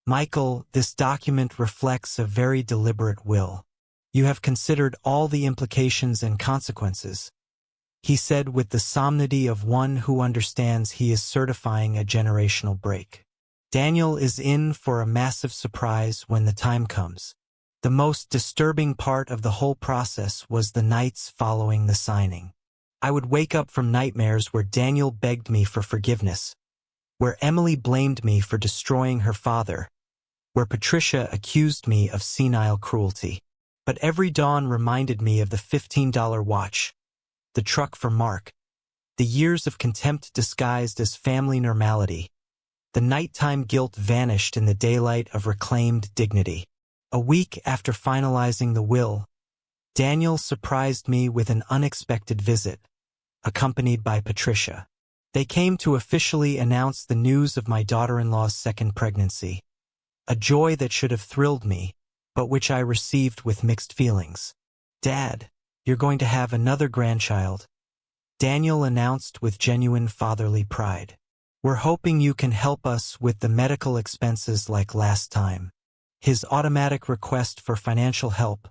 Speaker 1: Michael, this document reflects a very deliberate will. You have considered all the implications and consequences, he said with the solemnity of one who understands he is certifying a generational break. Daniel is in for a massive surprise when the time comes. The most disturbing part of the whole process was the nights following the signing. I would wake up from nightmares where Daniel begged me for forgiveness, where Emily blamed me for destroying her father, where Patricia accused me of senile cruelty. But every dawn reminded me of the $15 watch, the truck for Mark, the years of contempt disguised as family normality. The nighttime guilt vanished in the daylight of reclaimed dignity. A week after finalizing the will, Daniel surprised me with an unexpected visit, accompanied by Patricia. They came to officially announce the news of my daughter-in-law's second pregnancy, a joy that should have thrilled me, but which I received with mixed feelings. "Dad, you're going to have another grandchild," Daniel announced with genuine fatherly pride. "We're hoping you can help us with the medical expenses like last time." His automatic request for financial help,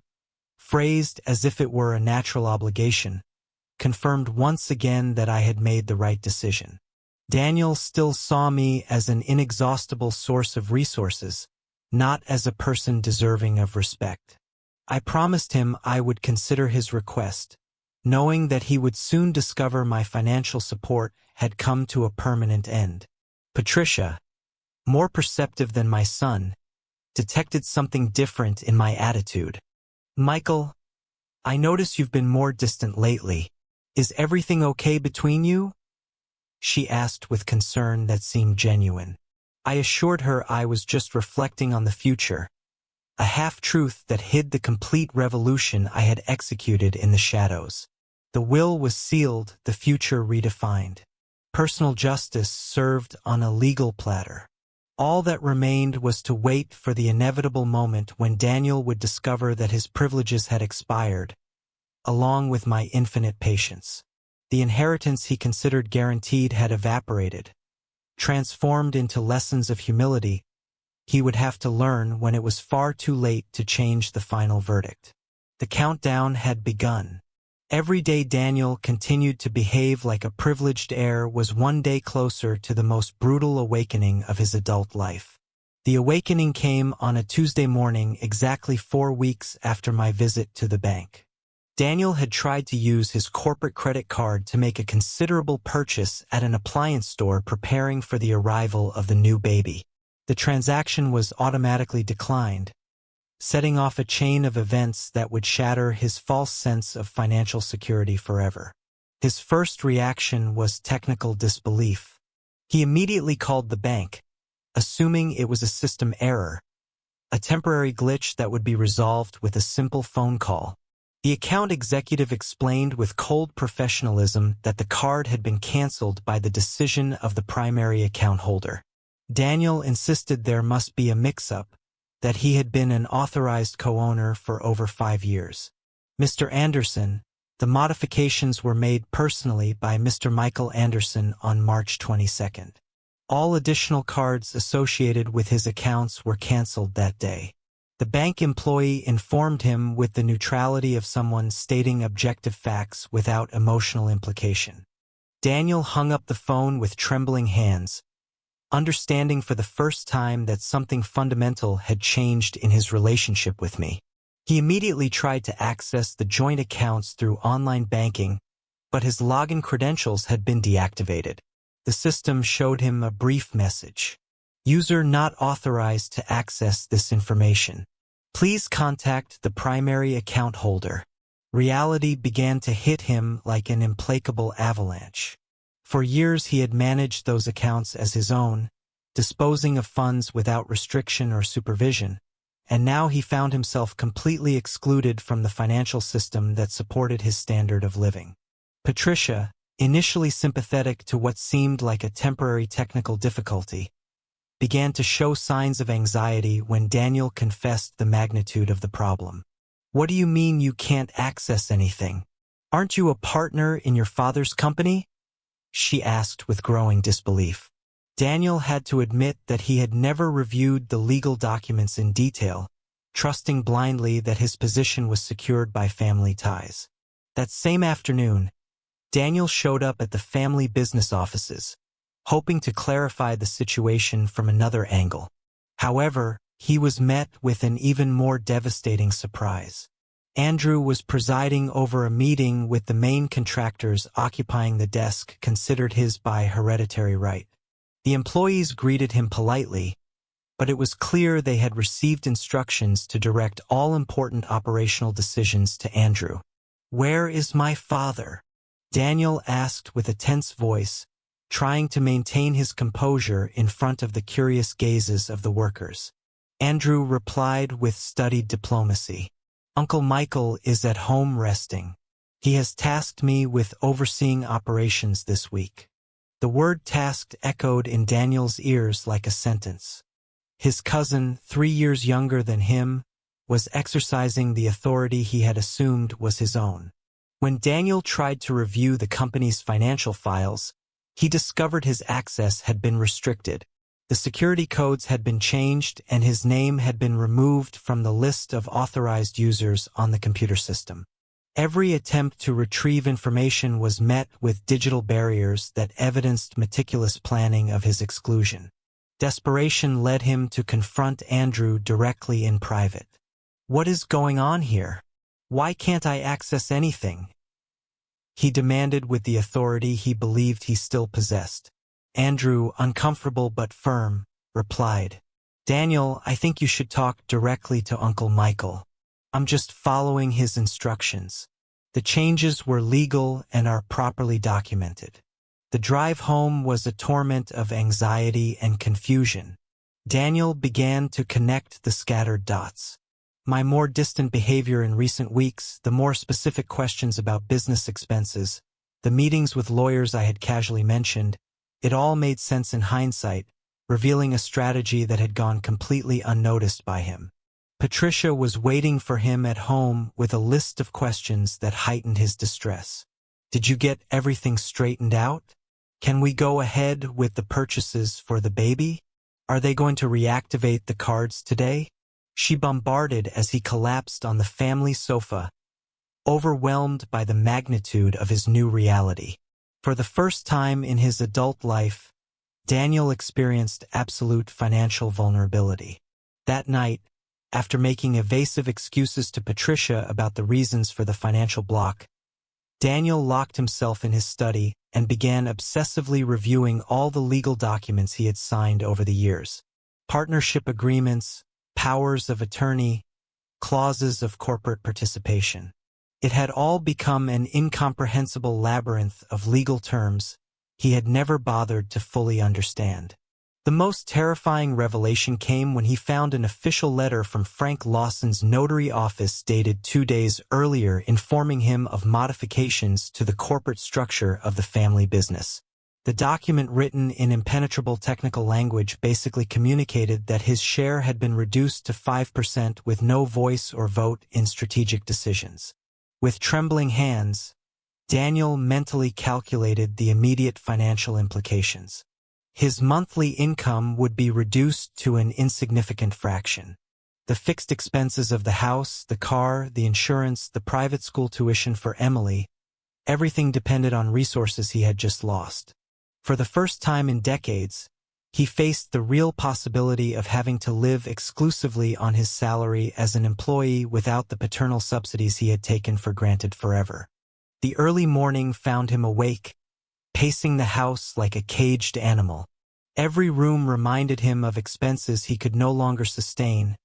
Speaker 1: phrased as if it were a natural obligation, confirmed once again that I had made the right decision. Daniel still saw me as an inexhaustible source of resources, not as a person deserving of respect. I promised him I would consider his request, knowing that he would soon discover my financial support had come to a permanent end. Patricia, more perceptive than my son, detected something different in my attitude. "Michael, I notice you've been more distant lately. Is everything okay between you?" she asked with concern that seemed genuine. I assured her I was just reflecting on the future, a half-truth that hid the complete revolution I had executed in the shadows. The will was sealed, the future redefined. Personal justice served on a legal platter. All that remained was to wait for the inevitable moment when Daniel would discover that his privileges had expired, along with my infinite patience. The inheritance he considered guaranteed had evaporated, transformed into lessons of humility he would have to learn when it was far too late to change the final verdict. The countdown had begun. Every day Daniel continued to behave like a privileged heir was one day closer to the most brutal awakening of his adult life. The awakening came on a Tuesday morning exactly 4 weeks after my visit to the bank. Daniel had tried to use his corporate credit card to make a considerable purchase at an appliance store preparing for the arrival of the new baby. The transaction was automatically declined, setting off a chain of events that would shatter his false sense of financial security forever. His first reaction was technical disbelief. He immediately called the bank, assuming it was a system error, a temporary glitch that would be resolved with a simple phone call. The account executive explained with cold professionalism that the card had been canceled by the decision of the primary account holder. Daniel insisted there must be a mix-up, that he had been an authorized co-owner for over 5 years. "Mr. Anderson, the modifications were made personally by Mr. Michael Anderson on March 22nd. All additional cards associated with his accounts were canceled that day." The bank employee informed him with the neutrality of someone stating objective facts without emotional implication. Daniel hung up the phone with trembling hands, understanding for the first time that something fundamental had changed in his relationship with me. He immediately tried to access the joint accounts through online banking, but his login credentials had been deactivated. The system showed him a brief message. "User not authorized to access this information. Please contact the primary account holder." Reality began to hit him like an implacable avalanche. For years he had managed those accounts as his own, disposing of funds without restriction or supervision, and now he found himself completely excluded from the financial system that supported his standard of living. Patricia, initially sympathetic to what seemed like a temporary technical difficulty, began to show signs of anxiety when Daniel confessed the magnitude of the problem. "What do you mean you can't access anything? Aren't you a partner in your father's company?" she asked with growing disbelief. Daniel had to admit that he had never reviewed the legal documents in detail, trusting blindly that his position was secured by family ties. That same afternoon, Daniel showed up at the family business offices, hoping to clarify the situation from another angle. However, he was met with an even more devastating surprise. Andrew was presiding over a meeting with the main contractors occupying the desk considered his by hereditary right. The employees greeted him politely, but it was clear they had received instructions to direct all important operational decisions to Andrew. "Where is my father?" Daniel asked with a tense voice, trying to maintain his composure in front of the curious gazes of the workers. Andrew replied with studied diplomacy. "Uncle Michael is at home resting. He has tasked me with overseeing operations this week." The word tasked echoed in Daniel's ears like a sentence. His cousin, 3 years younger than him, was exercising the authority he had assumed was his own. When Daniel tried to review the company's financial files, he discovered his access had been restricted. The security codes had been changed and his name had been removed from the list of authorized users on the computer system. Every attempt to retrieve information was met with digital barriers that evidenced meticulous planning of his exclusion. Desperation led him to confront Andrew directly in private. "What is going on here? Why can't I access anything?" he demanded with the authority he believed he still possessed. Andrew, uncomfortable but firm, replied, "Daniel, I think you should talk directly to Uncle Michael. I'm just following his instructions. The changes were legal and are properly documented." The drive home was a torment of anxiety and confusion. Daniel began to connect the scattered dots. My more distant behavior in recent weeks, the more specific questions about business expenses, the meetings with lawyers I had casually mentioned, it all made sense in hindsight, revealing a strategy that had gone completely unnoticed by him. Patricia was waiting for him at home with a list of questions that heightened his distress. "Did you get everything straightened out? Can we go ahead with the purchases for the baby? Are they going to reactivate the cards today?" She bombarded as he collapsed on the family sofa, overwhelmed by the magnitude of his new reality. For the first time in his adult life, Daniel experienced absolute financial vulnerability. That night, after making evasive excuses to Patricia about the reasons for the financial block, Daniel locked himself in his study and began obsessively reviewing all the legal documents he had signed over the years. Partnership agreements, powers of attorney, clauses of corporate participation. It had all become an incomprehensible labyrinth of legal terms he had never bothered to fully understand. The most terrifying revelation came when he found an official letter from Frank Lawson's notary office dated 2 days earlier informing him of modifications to the corporate structure of the family business. The document, written in impenetrable technical language, basically communicated that his share had been reduced to 5% with no voice or vote in strategic decisions. With trembling hands, Daniel mentally calculated the immediate financial implications. His monthly income would be reduced to an insignificant fraction. The fixed expenses of the house, the car, the insurance, the private school tuition for Emily, everything depended on resources he had just lost. For the first time in decades, he faced the real possibility of having to live exclusively on his salary as an employee without the paternal subsidies he had taken for granted forever. The early morning found him awake, pacing the house like a caged animal. Every room reminded him of expenses he could no longer sustain,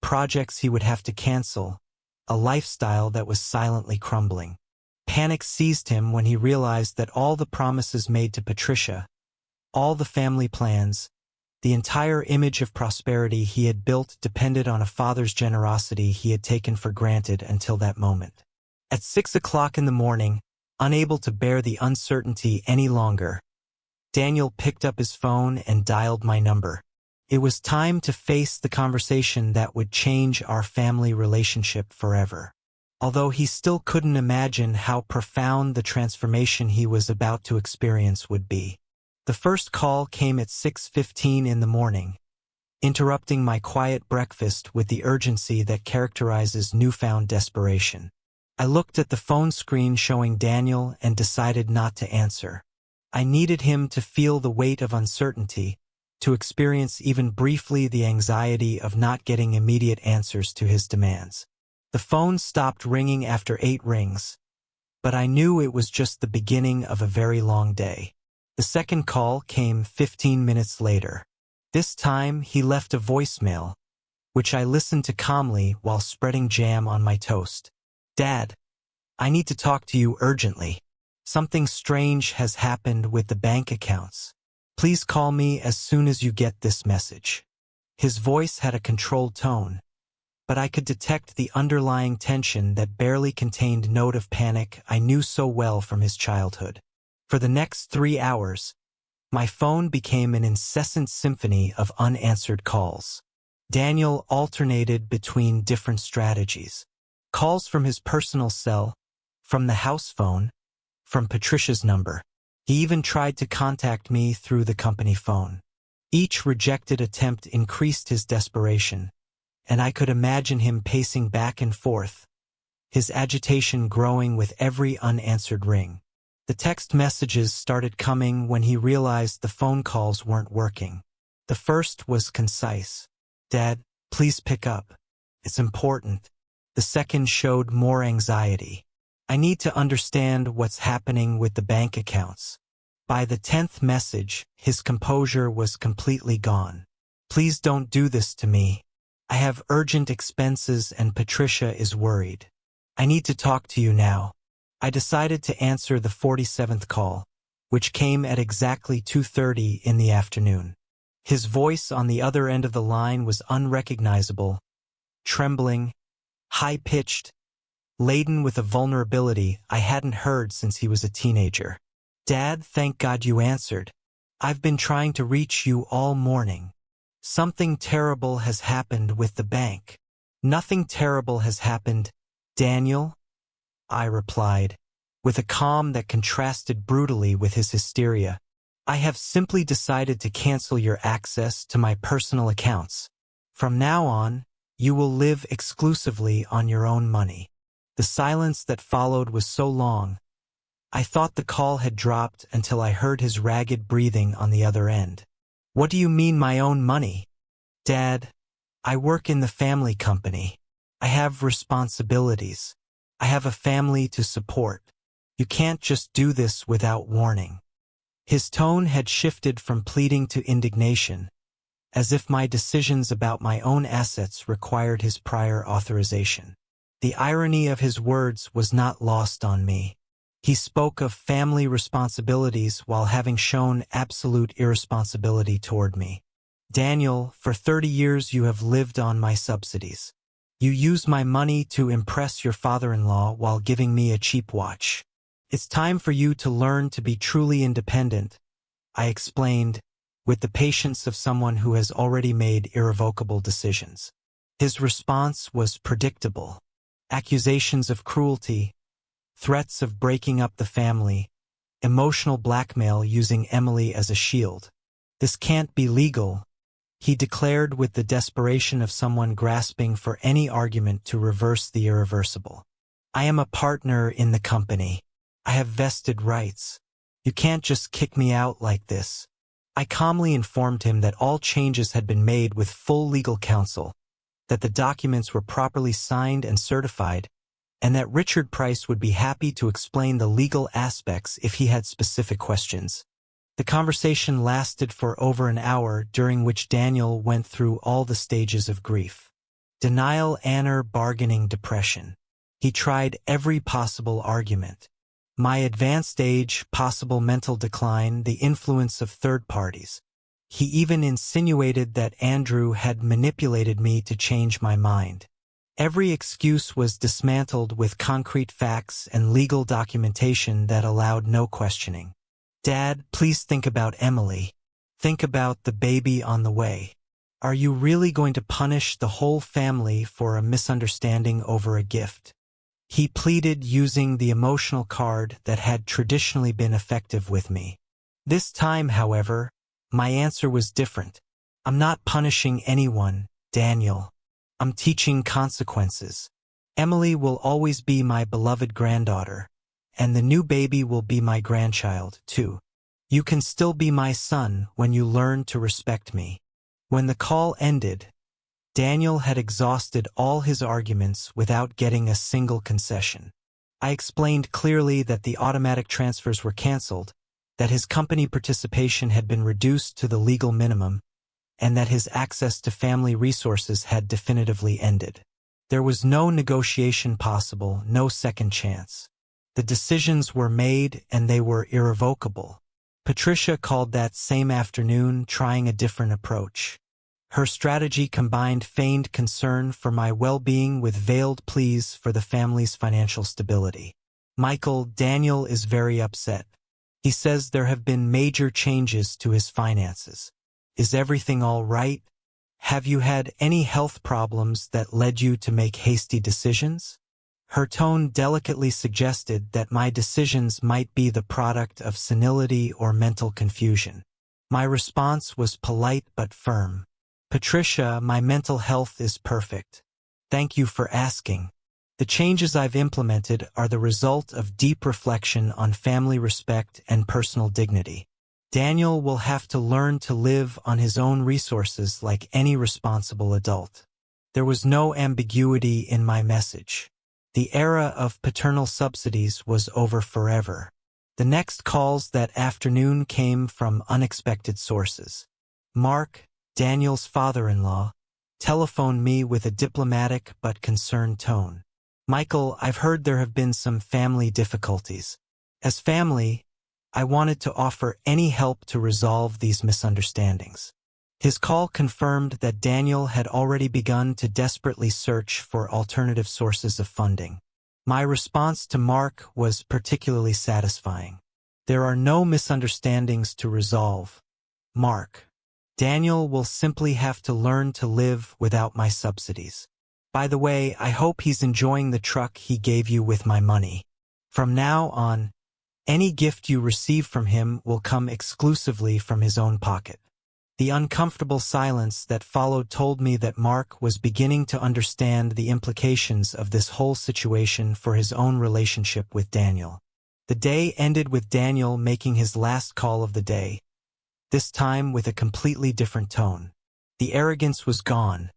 Speaker 1: projects he would have to cancel, a lifestyle that was silently crumbling. Panic seized him when he realized that all the promises made to Patricia, all the family plans, the entire image of prosperity he had built depended on a father's generosity he had taken for granted until that moment. At 6 o'clock in the morning, unable to bear the uncertainty any longer, Daniel picked up his phone and dialed my number. It was time to face the conversation that would change our family relationship forever. Although he still couldn't imagine how profound the transformation he was about to experience would be. The first call came at 6:15 in the morning, interrupting my quiet breakfast with the urgency that characterizes newfound desperation. I looked at the phone screen showing Daniel and decided not to answer. I needed him to feel the weight of uncertainty, to experience even briefly the anxiety of not getting immediate answers to his demands. The phone stopped ringing after 8 rings, but I knew it was just the beginning of a very long day. The second call came 15 minutes later. This time, he left a voicemail, which I listened to calmly while spreading jam on my toast. "Dad, I need to talk to you urgently. Something strange has happened with the bank accounts. Please call me as soon as you get this message." His voice had a controlled tone, but I could detect the underlying tension that barely contained note of panic I knew so well from his childhood. For the next 3 hours, my phone became an incessant symphony of unanswered calls. Daniel alternated between different strategies. Calls from his personal cell, from the house phone, from Patricia's number. He even tried to contact me through the company phone. Each rejected attempt increased his desperation, and I could imagine him pacing back and forth, his agitation growing with every unanswered ring. The text messages started coming when he realized the phone calls weren't working. The first was concise. "Dad, please pick up. It's important." The second showed more anxiety. "I need to understand what's happening with the bank accounts." By the 10th message, his composure was completely gone. "Please don't do this to me. I have urgent expenses and Patricia is worried. I need to talk to you now." I decided to answer the 47th call, which came at exactly 2:30 in the afternoon. His voice on the other end of the line was unrecognizable, trembling, high-pitched, laden with a vulnerability I hadn't heard since he was a teenager. "Dad, thank God you answered. I've been trying to reach you all morning. Something terrible has happened with the bank." "Nothing terrible has happened, Daniel," I replied, with a calm that contrasted brutally with his hysteria. "I have simply decided to cancel your access to my personal accounts. From now on, you will live exclusively on your own money." The silence that followed was so long, I thought the call had dropped until I heard his ragged breathing on the other end. "What do you mean my own money?" "Dad, I work in the family company. I have responsibilities. I have a family to support. You can't just do this without warning." His tone had shifted from pleading to indignation, as if my decisions about my own assets required his prior authorization. The irony of his words was not lost on me. He spoke of family responsibilities while having shown absolute irresponsibility toward me. "Daniel, for 30 years you have lived on my subsidies. You use my money to impress your father-in-law while giving me a cheap watch. It's time for you to learn to be truly independent," I explained, with the patience of someone who has already made irrevocable decisions. His response was predictable. Accusations of cruelty, threats of breaking up the family, emotional blackmail using Emily as a shield. "This can't be legal," he declared with the desperation of someone grasping for any argument to reverse the irreversible. "I am a partner in the company. I have vested rights. You can't just kick me out like this." I calmly informed him that all changes had been made with full legal counsel, that the documents were properly signed and certified, and that Richard Price would be happy to explain the legal aspects if he had specific questions. The conversation lasted for over an hour, during which Daniel went through all the stages of grief. Denial, anger, bargaining, depression. He tried every possible argument. My advanced age, possible mental decline, the influence of third parties. He even insinuated that Andrew had manipulated me to change my mind. Every excuse was dismantled with concrete facts and legal documentation that allowed no questioning. "Dad, please think about Emily. Think about the baby on the way. Are you really going to punish the whole family for a misunderstanding over a gift?" He pleaded using the emotional card that had traditionally been effective with me. This time, however, my answer was different. "I'm not punishing anyone, Daniel. I'm teaching consequences. Emily will always be my beloved granddaughter, and the new baby will be my grandchild, too. You can still be my son when you learn to respect me." When the call ended, Daniel had exhausted all his arguments without getting a single concession. I explained clearly that the automatic transfers were canceled, that his company participation had been reduced to the legal minimum, and that his access to family resources had definitively ended. There was no negotiation possible, no second chance. The decisions were made and they were irrevocable. Patricia called that same afternoon, trying a different approach. Her strategy combined feigned concern for my well-being with veiled pleas for the family's financial stability. "Michael, Daniel is very upset. He says there have been major changes to his finances. Is everything all right? Have you had any health problems that led you to make hasty decisions?" Her tone delicately suggested that my decisions might be the product of senility or mental confusion. My response was polite but firm. "Patricia, my mental health is perfect. Thank you for asking. The changes I've implemented are the result of deep reflection on family respect and personal dignity. Daniel will have to learn to live on his own resources like any responsible adult." There was no ambiguity in my message. The era of paternal subsidies was over forever. The next calls that afternoon came from unexpected sources. Mark, Daniel's father-in-law, telephoned me with a diplomatic but concerned tone. "Michael, I've heard there have been some family difficulties. As family, I wanted to offer any help to resolve these misunderstandings." His call confirmed that Daniel had already begun to desperately search for alternative sources of funding. My response to Mark was particularly satisfying. "There are no misunderstandings to resolve, Mark. Daniel will simply have to learn to live without my subsidies. By the way, I hope he's enjoying the truck he gave you with my money. From now on, any gift you receive from him will come exclusively from his own pocket." The uncomfortable silence that followed told me that Mark was beginning to understand the implications of this whole situation for his own relationship with Daniel. The day ended with Daniel making his last call of the day, this time with a completely different tone. The arrogance was gone,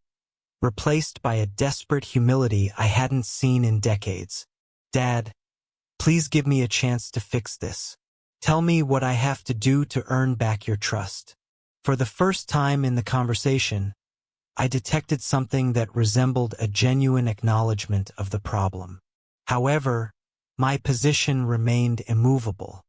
Speaker 1: replaced by a desperate humility I hadn't seen in decades. "Dad, please give me a chance to fix this. Tell me what I have to do to earn back your trust." For the first time in the conversation, I detected something that resembled a genuine acknowledgement of the problem. However, my position remained immovable.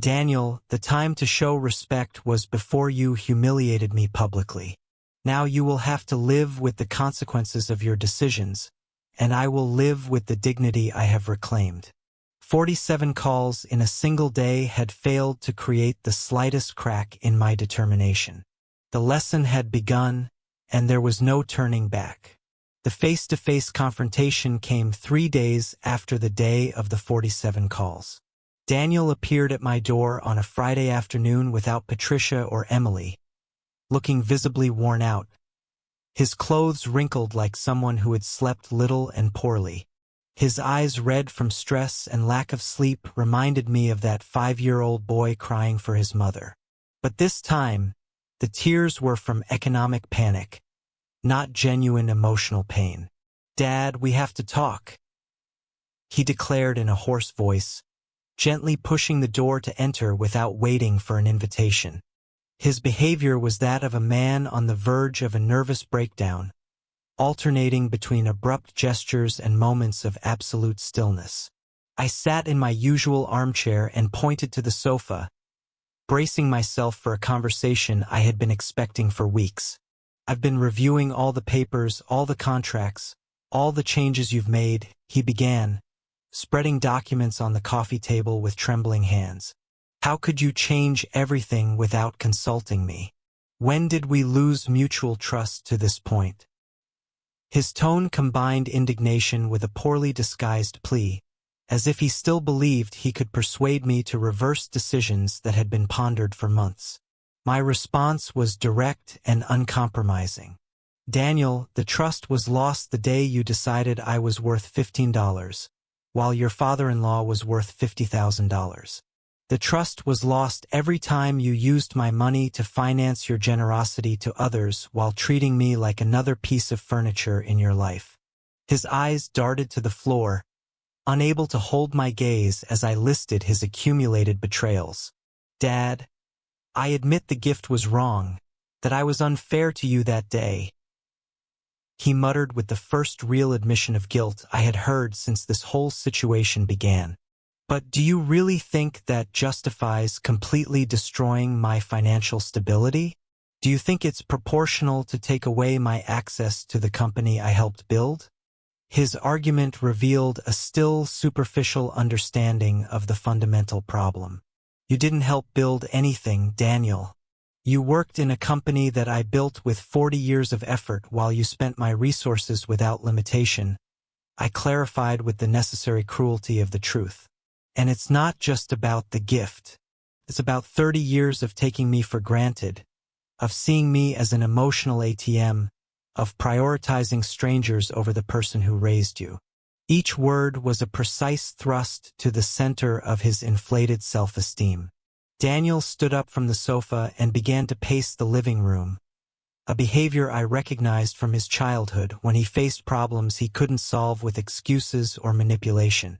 Speaker 1: "Daniel, the time to show respect was before you humiliated me publicly. Now you will have to live with the consequences of your decisions, and I will live with the dignity I have reclaimed." 47 calls in a single day had failed to create the slightest crack in my determination. The lesson had begun, and there was no turning back. The face-to-face confrontation came 3 days after the day of the 47 calls. Daniel appeared at my door on a Friday afternoon without Patricia or Emily, looking visibly worn out, his clothes wrinkled like someone who had slept little and poorly. His eyes red from stress and lack of sleep reminded me of that 5-year-old boy crying for his mother. But this time, the tears were from economic panic, not genuine emotional pain. "Dad, we have to talk," he declared in a hoarse voice, gently pushing the door to enter without waiting for an invitation. His behavior was that of a man on the verge of a nervous breakdown, alternating between abrupt gestures and moments of absolute stillness. I sat in my usual armchair and pointed to the sofa, bracing myself for a conversation I had been expecting for weeks. "I've been reviewing all the papers, all the contracts, all the changes you've made," he began, spreading documents on the coffee table with trembling hands. "How could you change everything without consulting me? When did we lose mutual trust to this point?" His tone combined indignation with a poorly disguised plea, as if he still believed he could persuade me to reverse decisions that had been pondered for months. My response was direct and uncompromising. Daniel, the trust was lost the day you decided I was worth $15, while your father-in-law was worth $50,000. The trust was lost every time you used my money to finance your generosity to others while treating me like another piece of furniture in your life. His eyes darted to the floor, unable to hold my gaze as I listed his accumulated betrayals. Dad, I admit the gift was wrong, that I was unfair to you that day. He muttered with the first real admission of guilt I had heard since this whole situation began. But do you really think that justifies completely destroying my financial stability? Do you think it's proportional to take away my access to the company I helped build? His argument revealed a still superficial understanding of the fundamental problem. You didn't help build anything, Daniel. You worked in a company that I built with 40 years of effort while you spent my resources without limitation. I clarified with the necessary cruelty of the truth. And it's not just about the gift. It's about 30 years of taking me for granted, of seeing me as an emotional ATM, of prioritizing strangers over the person who raised you. Each word was a precise thrust to the center of his inflated self-esteem. Daniel stood up from the sofa and began to pace the living room, a behavior I recognized from his childhood when he faced problems he couldn't solve with excuses or manipulation.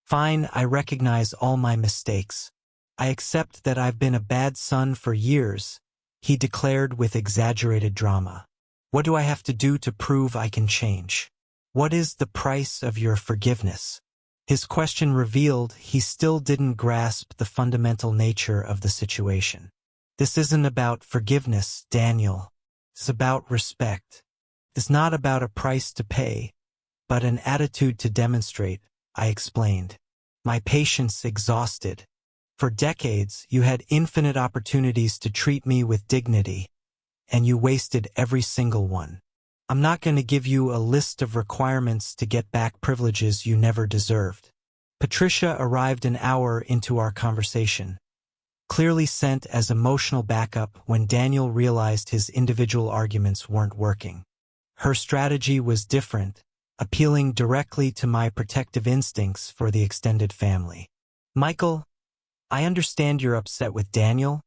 Speaker 1: Fine, I recognize all my mistakes. I accept that I've been a bad son for years, he declared with exaggerated drama. What do I have to do to prove I can change? What is the price of your forgiveness? His question revealed he still didn't grasp the fundamental nature of the situation. This isn't about forgiveness, Daniel. It's about respect. It's not about a price to pay, but an attitude to demonstrate, I explained. My patience exhausted. For decades, you had infinite opportunities to treat me with dignity, and you wasted every single one. I'm not going to give you a list of requirements to get back privileges you never deserved. Patricia arrived an hour into our conversation, clearly sent as emotional backup when Daniel realized his individual arguments weren't working. Her strategy was different, appealing directly to my protective instincts for the extended family. Michael, I understand you're upset with Daniel,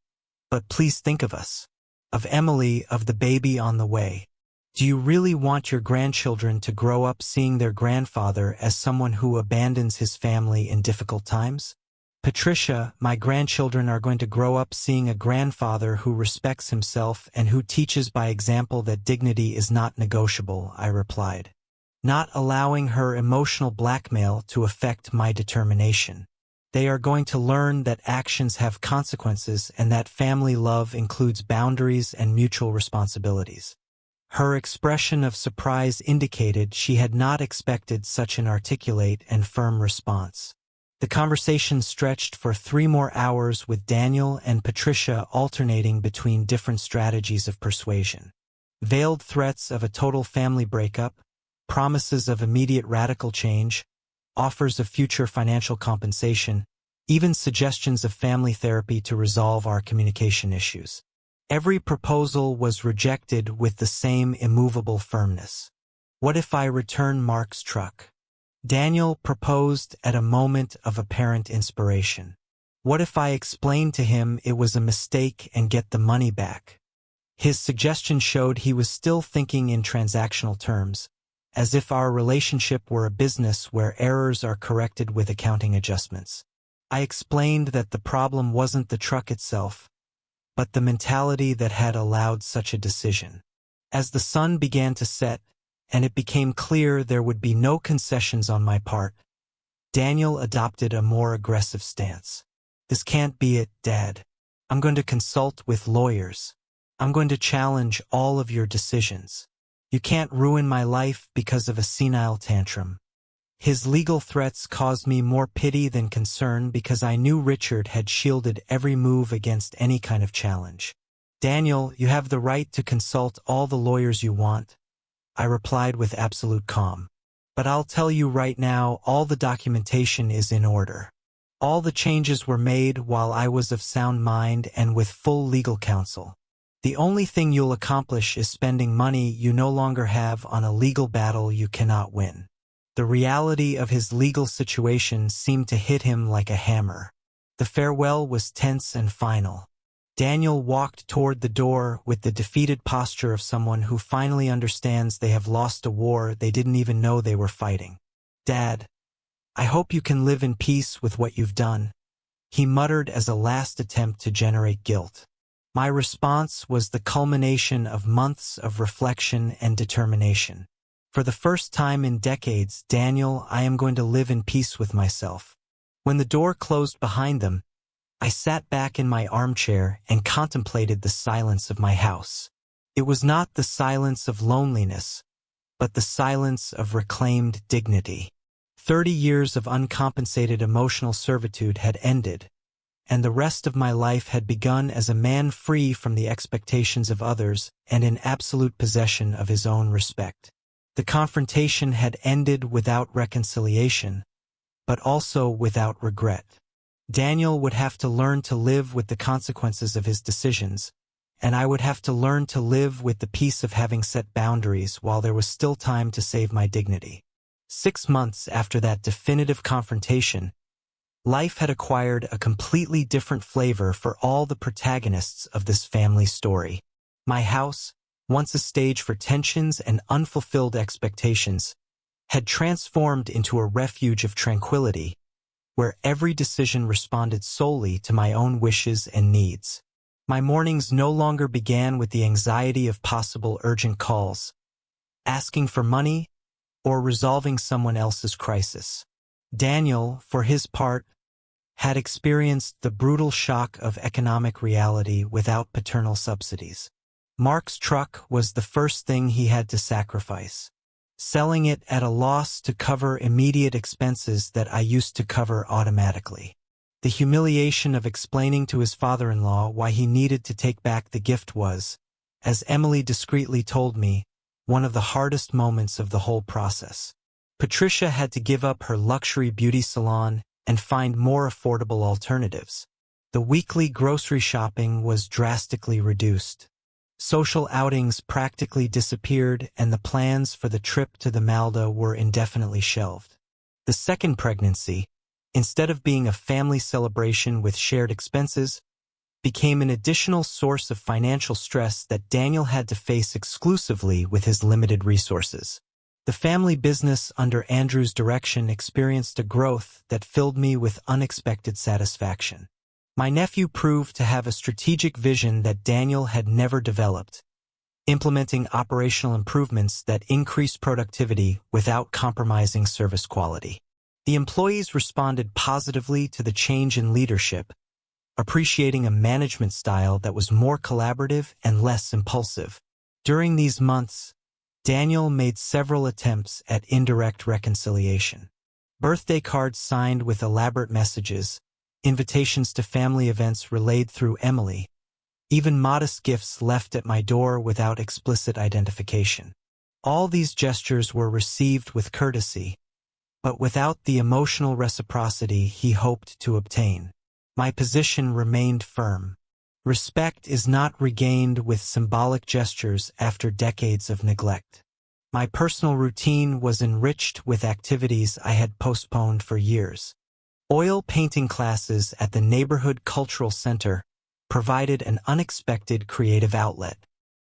Speaker 1: but please think of us. Of Emily, of the baby on the way. Do you really want your grandchildren to grow up seeing their grandfather as someone who abandons his family in difficult times? Patricia, my grandchildren are going to grow up seeing a grandfather who respects himself and who teaches by example that dignity is not negotiable, I replied, not allowing her emotional blackmail to affect my determination. They are going to learn that actions have consequences and that family love includes boundaries and mutual responsibilities. Her expression of surprise indicated she had not expected such an articulate and firm response. The conversation stretched for 3 more hours with Daniel and Patricia alternating between different strategies of persuasion. Veiled threats of a total family breakup, promises of immediate radical change, offers of future financial compensation, even suggestions of family therapy to resolve our communication issues. Every proposal was rejected with the same immovable firmness. What if I return Mark's truck? Daniel proposed at a moment of apparent inspiration. What if I explained to him it was a mistake and get the money back? His suggestion showed he was still thinking in transactional terms, as if our relationship were a business where errors are corrected with accounting adjustments. I explained that the problem wasn't the truck itself, but the mentality that had allowed such a decision. As the sun began to set, and it became clear there would be no concessions on my part, Daniel adopted a more aggressive stance. This can't be it, Dad. I'm going to consult with lawyers. I'm going to challenge all of your decisions. You can't ruin my life because of a senile tantrum. His legal threats caused me more pity than concern because I knew Richard had shielded every move against any kind of challenge. Daniel, you have the right to consult all the lawyers you want, I replied with absolute calm. But I'll tell you right now, all the documentation is in order. All the changes were made while I was of sound mind and with full legal counsel. The only thing you'll accomplish is spending money you no longer have on a legal battle you cannot win. The reality of his legal situation seemed to hit him like a hammer. The farewell was tense and final. Daniel walked toward the door with the defeated posture of someone who finally understands they have lost a war they didn't even know they were fighting. "Dad, I hope you can live in peace with what you've done," he muttered as a last attempt to generate guilt. My response was the culmination of months of reflection and determination. For the first time in decades, Daniel, I am going to live in peace with myself. When the door closed behind them, I sat back in my armchair and contemplated the silence of my house. It was not the silence of loneliness, but the silence of reclaimed dignity. 30 years of uncompensated emotional servitude had ended, and the rest of my life had begun as a man free from the expectations of others and in absolute possession of his own respect. The confrontation had ended without reconciliation, but also without regret. Daniel would have to learn to live with the consequences of his decisions, and I would have to learn to live with the peace of having set boundaries while there was still time to save my dignity. 6 months after that definitive confrontation, life had acquired a completely different flavor for all the protagonists of this family story. My house, once a stage for tensions and unfulfilled expectations, had transformed into a refuge of tranquility, where every decision responded solely to my own wishes and needs. My mornings no longer began with the anxiety of possible urgent calls, asking for money, or resolving someone else's crisis. Daniel, for his part, had experienced the brutal shock of economic reality without paternal subsidies. Mark's truck was the first thing he had to sacrifice, selling it at a loss to cover immediate expenses that I used to cover automatically. The humiliation of explaining to his father-in-law why he needed to take back the gift was, as Emily discreetly told me, one of the hardest moments of the whole process. Patricia had to give up her luxury beauty salon and find more affordable alternatives. The weekly grocery shopping was drastically reduced. Social outings practically disappeared, and the plans for the trip to the Malda were indefinitely shelved. The second pregnancy, instead of being a family celebration with shared expenses, became an additional source of financial stress that Daniel had to face exclusively with his limited resources. The family business under Andrew's direction experienced a growth that filled me with unexpected satisfaction. My nephew proved to have a strategic vision that Daniel had never developed, implementing operational improvements that increased productivity without compromising service quality. The employees responded positively to the change in leadership, appreciating a management style that was more collaborative and less impulsive. During these months, Daniel made several attempts at indirect reconciliation. Birthday cards signed with elaborate messages, invitations to family events relayed through Emily, even modest gifts left at my door without explicit identification. All these gestures were received with courtesy, but without the emotional reciprocity he hoped to obtain. My position remained firm. Respect is not regained with symbolic gestures after decades of neglect. My personal routine was enriched with activities I had postponed for years. Oil painting classes at the neighborhood cultural center provided an unexpected creative outlet.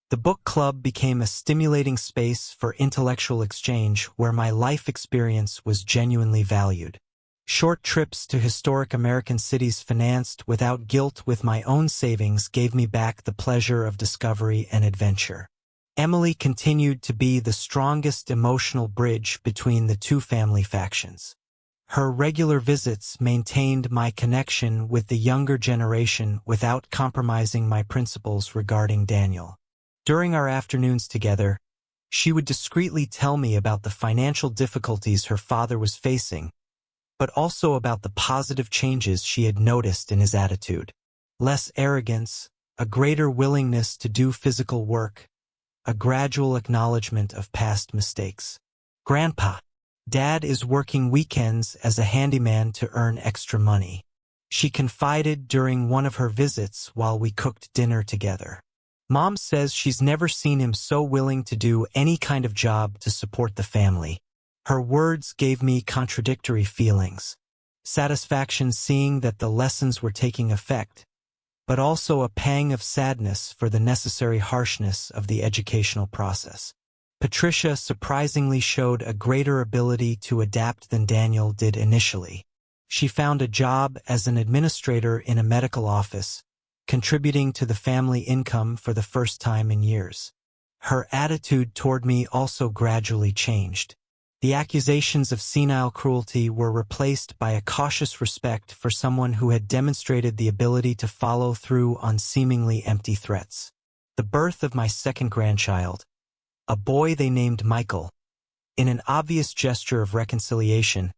Speaker 1: The book club became a stimulating space for intellectual exchange where my life experience was genuinely valued. Short trips to historic American cities financed without guilt with my own savings gave me back the pleasure of discovery and adventure. Emily continued to be the strongest emotional bridge between the two family factions. Her regular visits maintained my connection with the younger generation without compromising my principles regarding Daniel. During our afternoons together, she would discreetly tell me about the financial difficulties her father was facing, but also about the positive changes she had noticed in his attitude. Less arrogance, a greater willingness to do physical work, a gradual acknowledgement of past mistakes. "Grandpa, Dad is working weekends as a handyman to earn extra money," she confided during one of her visits while we cooked dinner together. Mom says she's never seen him so willing to do any kind of job to support the family. Her words gave me contradictory feelings. Satisfaction seeing that the lessons were taking effect, but also a pang of sadness for the necessary harshness of the educational process. Patricia surprisingly showed a greater ability to adapt than Daniel did initially. She found a job as an administrator in a medical office, contributing to the family income for the first time in years. Her attitude toward me also gradually changed. The accusations of senile cruelty were replaced by a cautious respect for someone who had demonstrated the ability to follow through on seemingly empty threats. The birth of my second grandchild, a boy they named Michael, in an obvious gesture of reconciliation,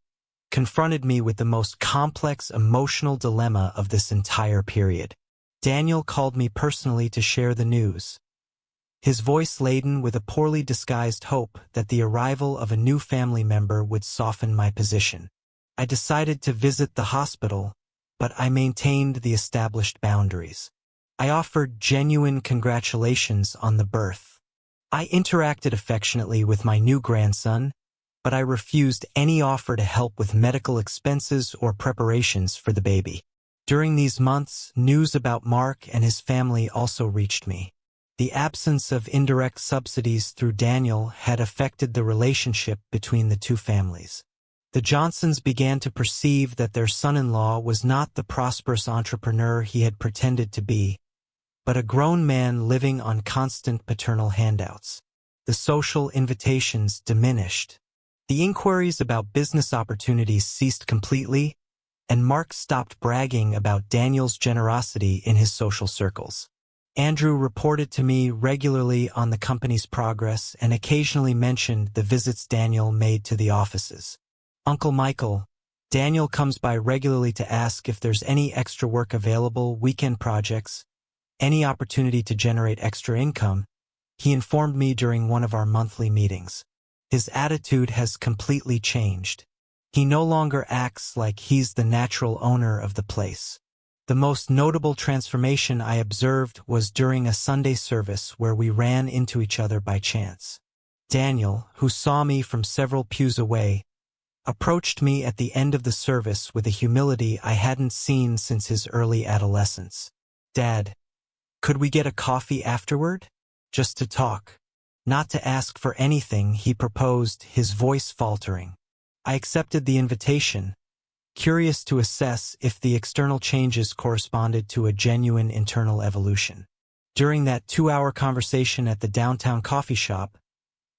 Speaker 1: confronted me with the most complex emotional dilemma of this entire period. Daniel called me personally to share the news, his voice laden with a poorly disguised hope that the arrival of a new family member would soften my position. I decided to visit the hospital, but I maintained the established boundaries. I offered genuine congratulations on the birth. I interacted affectionately with my new grandson, but I refused any offer to help with medical expenses or preparations for the baby. During these months, news about Mark and his family also reached me. The absence of indirect subsidies through Daniel had affected the relationship between the two families. The Johnsons began to perceive that their son-in-law was not the prosperous entrepreneur he had pretended to be, but a grown man living on constant paternal handouts. The social invitations diminished. The inquiries about business opportunities ceased completely, and Mark stopped bragging about Daniel's generosity in his social circles. Andrew reported to me regularly on the company's progress and occasionally mentioned the visits Daniel made to the offices. Uncle Michael, Daniel comes by regularly to ask if there's any extra work available, weekend projects, any opportunity to generate extra income, he informed me during one of our monthly meetings. His attitude has completely changed. He no longer acts like he's the natural owner of the place. The most notable transformation I observed was during a Sunday service where we ran into each other by chance. Daniel, who saw me from several pews away, approached me at the end of the service with a humility I hadn't seen since his early adolescence. "Dad, could we get a coffee afterward? Just to talk." Not to ask for anything, he proposed, his voice faltering. I accepted the invitation, curious to assess if the external changes corresponded to a genuine internal evolution. During that 2-hour conversation at the downtown coffee shop,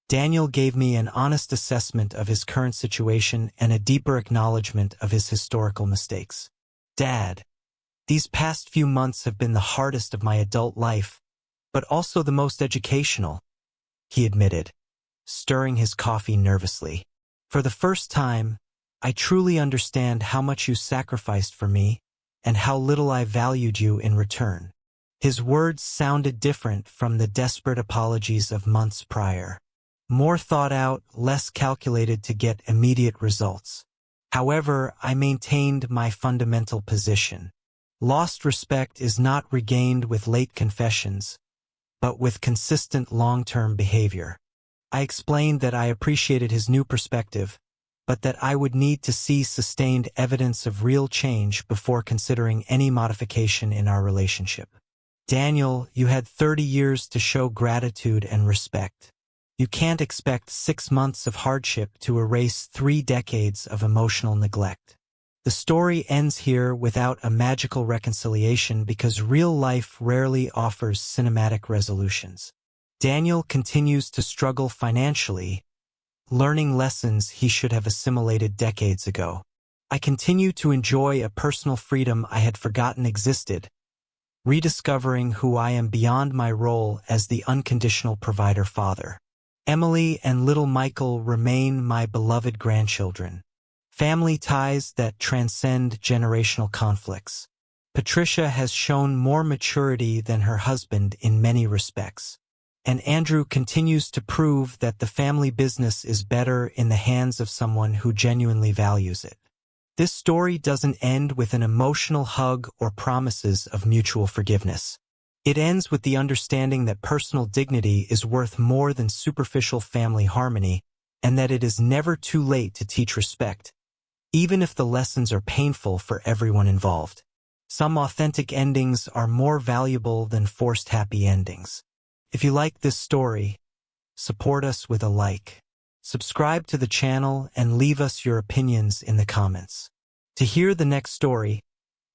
Speaker 1: Daniel gave me an honest assessment of his current situation and a deeper acknowledgement of his historical mistakes. "Dad, these past few months have been the hardest of my adult life, but also the most educational," he admitted, stirring his coffee nervously. "For the first time, I truly understand how much you sacrificed for me and how little I valued you in return." His words sounded different from the desperate apologies of months prior. More thought out, less calculated to get immediate results. However, I maintained my fundamental position. Lost respect is not regained with late confessions, but with consistent long-term behavior. I explained that I appreciated his new perspective, but that I would need to see sustained evidence of real change before considering any modification in our relationship. "Daniel, you had 30 years to show gratitude and respect. You can't expect 6 months of hardship to erase 3 decades of emotional neglect." The story ends here without a magical reconciliation because real life rarely offers cinematic resolutions. Daniel continues to struggle financially, learning lessons he should have assimilated decades ago. I continue to enjoy a personal freedom I had forgotten existed, rediscovering who I am beyond my role as the unconditional provider father. Emily and little Michael remain my beloved grandchildren. Family ties that transcend generational conflicts. Patricia has shown more maturity than her husband in many respects. And Andrew continues to prove that the family business is better in the hands of someone who genuinely values it. This story doesn't end with an emotional hug or promises of mutual forgiveness. It ends with the understanding that personal dignity is worth more than superficial family harmony, and that it is never too late to teach respect, even if the lessons are painful for everyone involved. Some authentic endings are more valuable than forced happy endings. If you like this story, support us with a like. Subscribe to the channel and leave us your opinions in the comments. To hear the next story,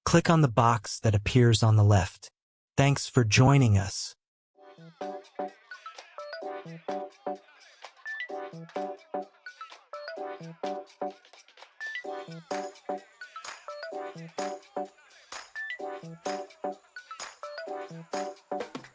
Speaker 1: click on the box that appears on the left. Thanks for joining us.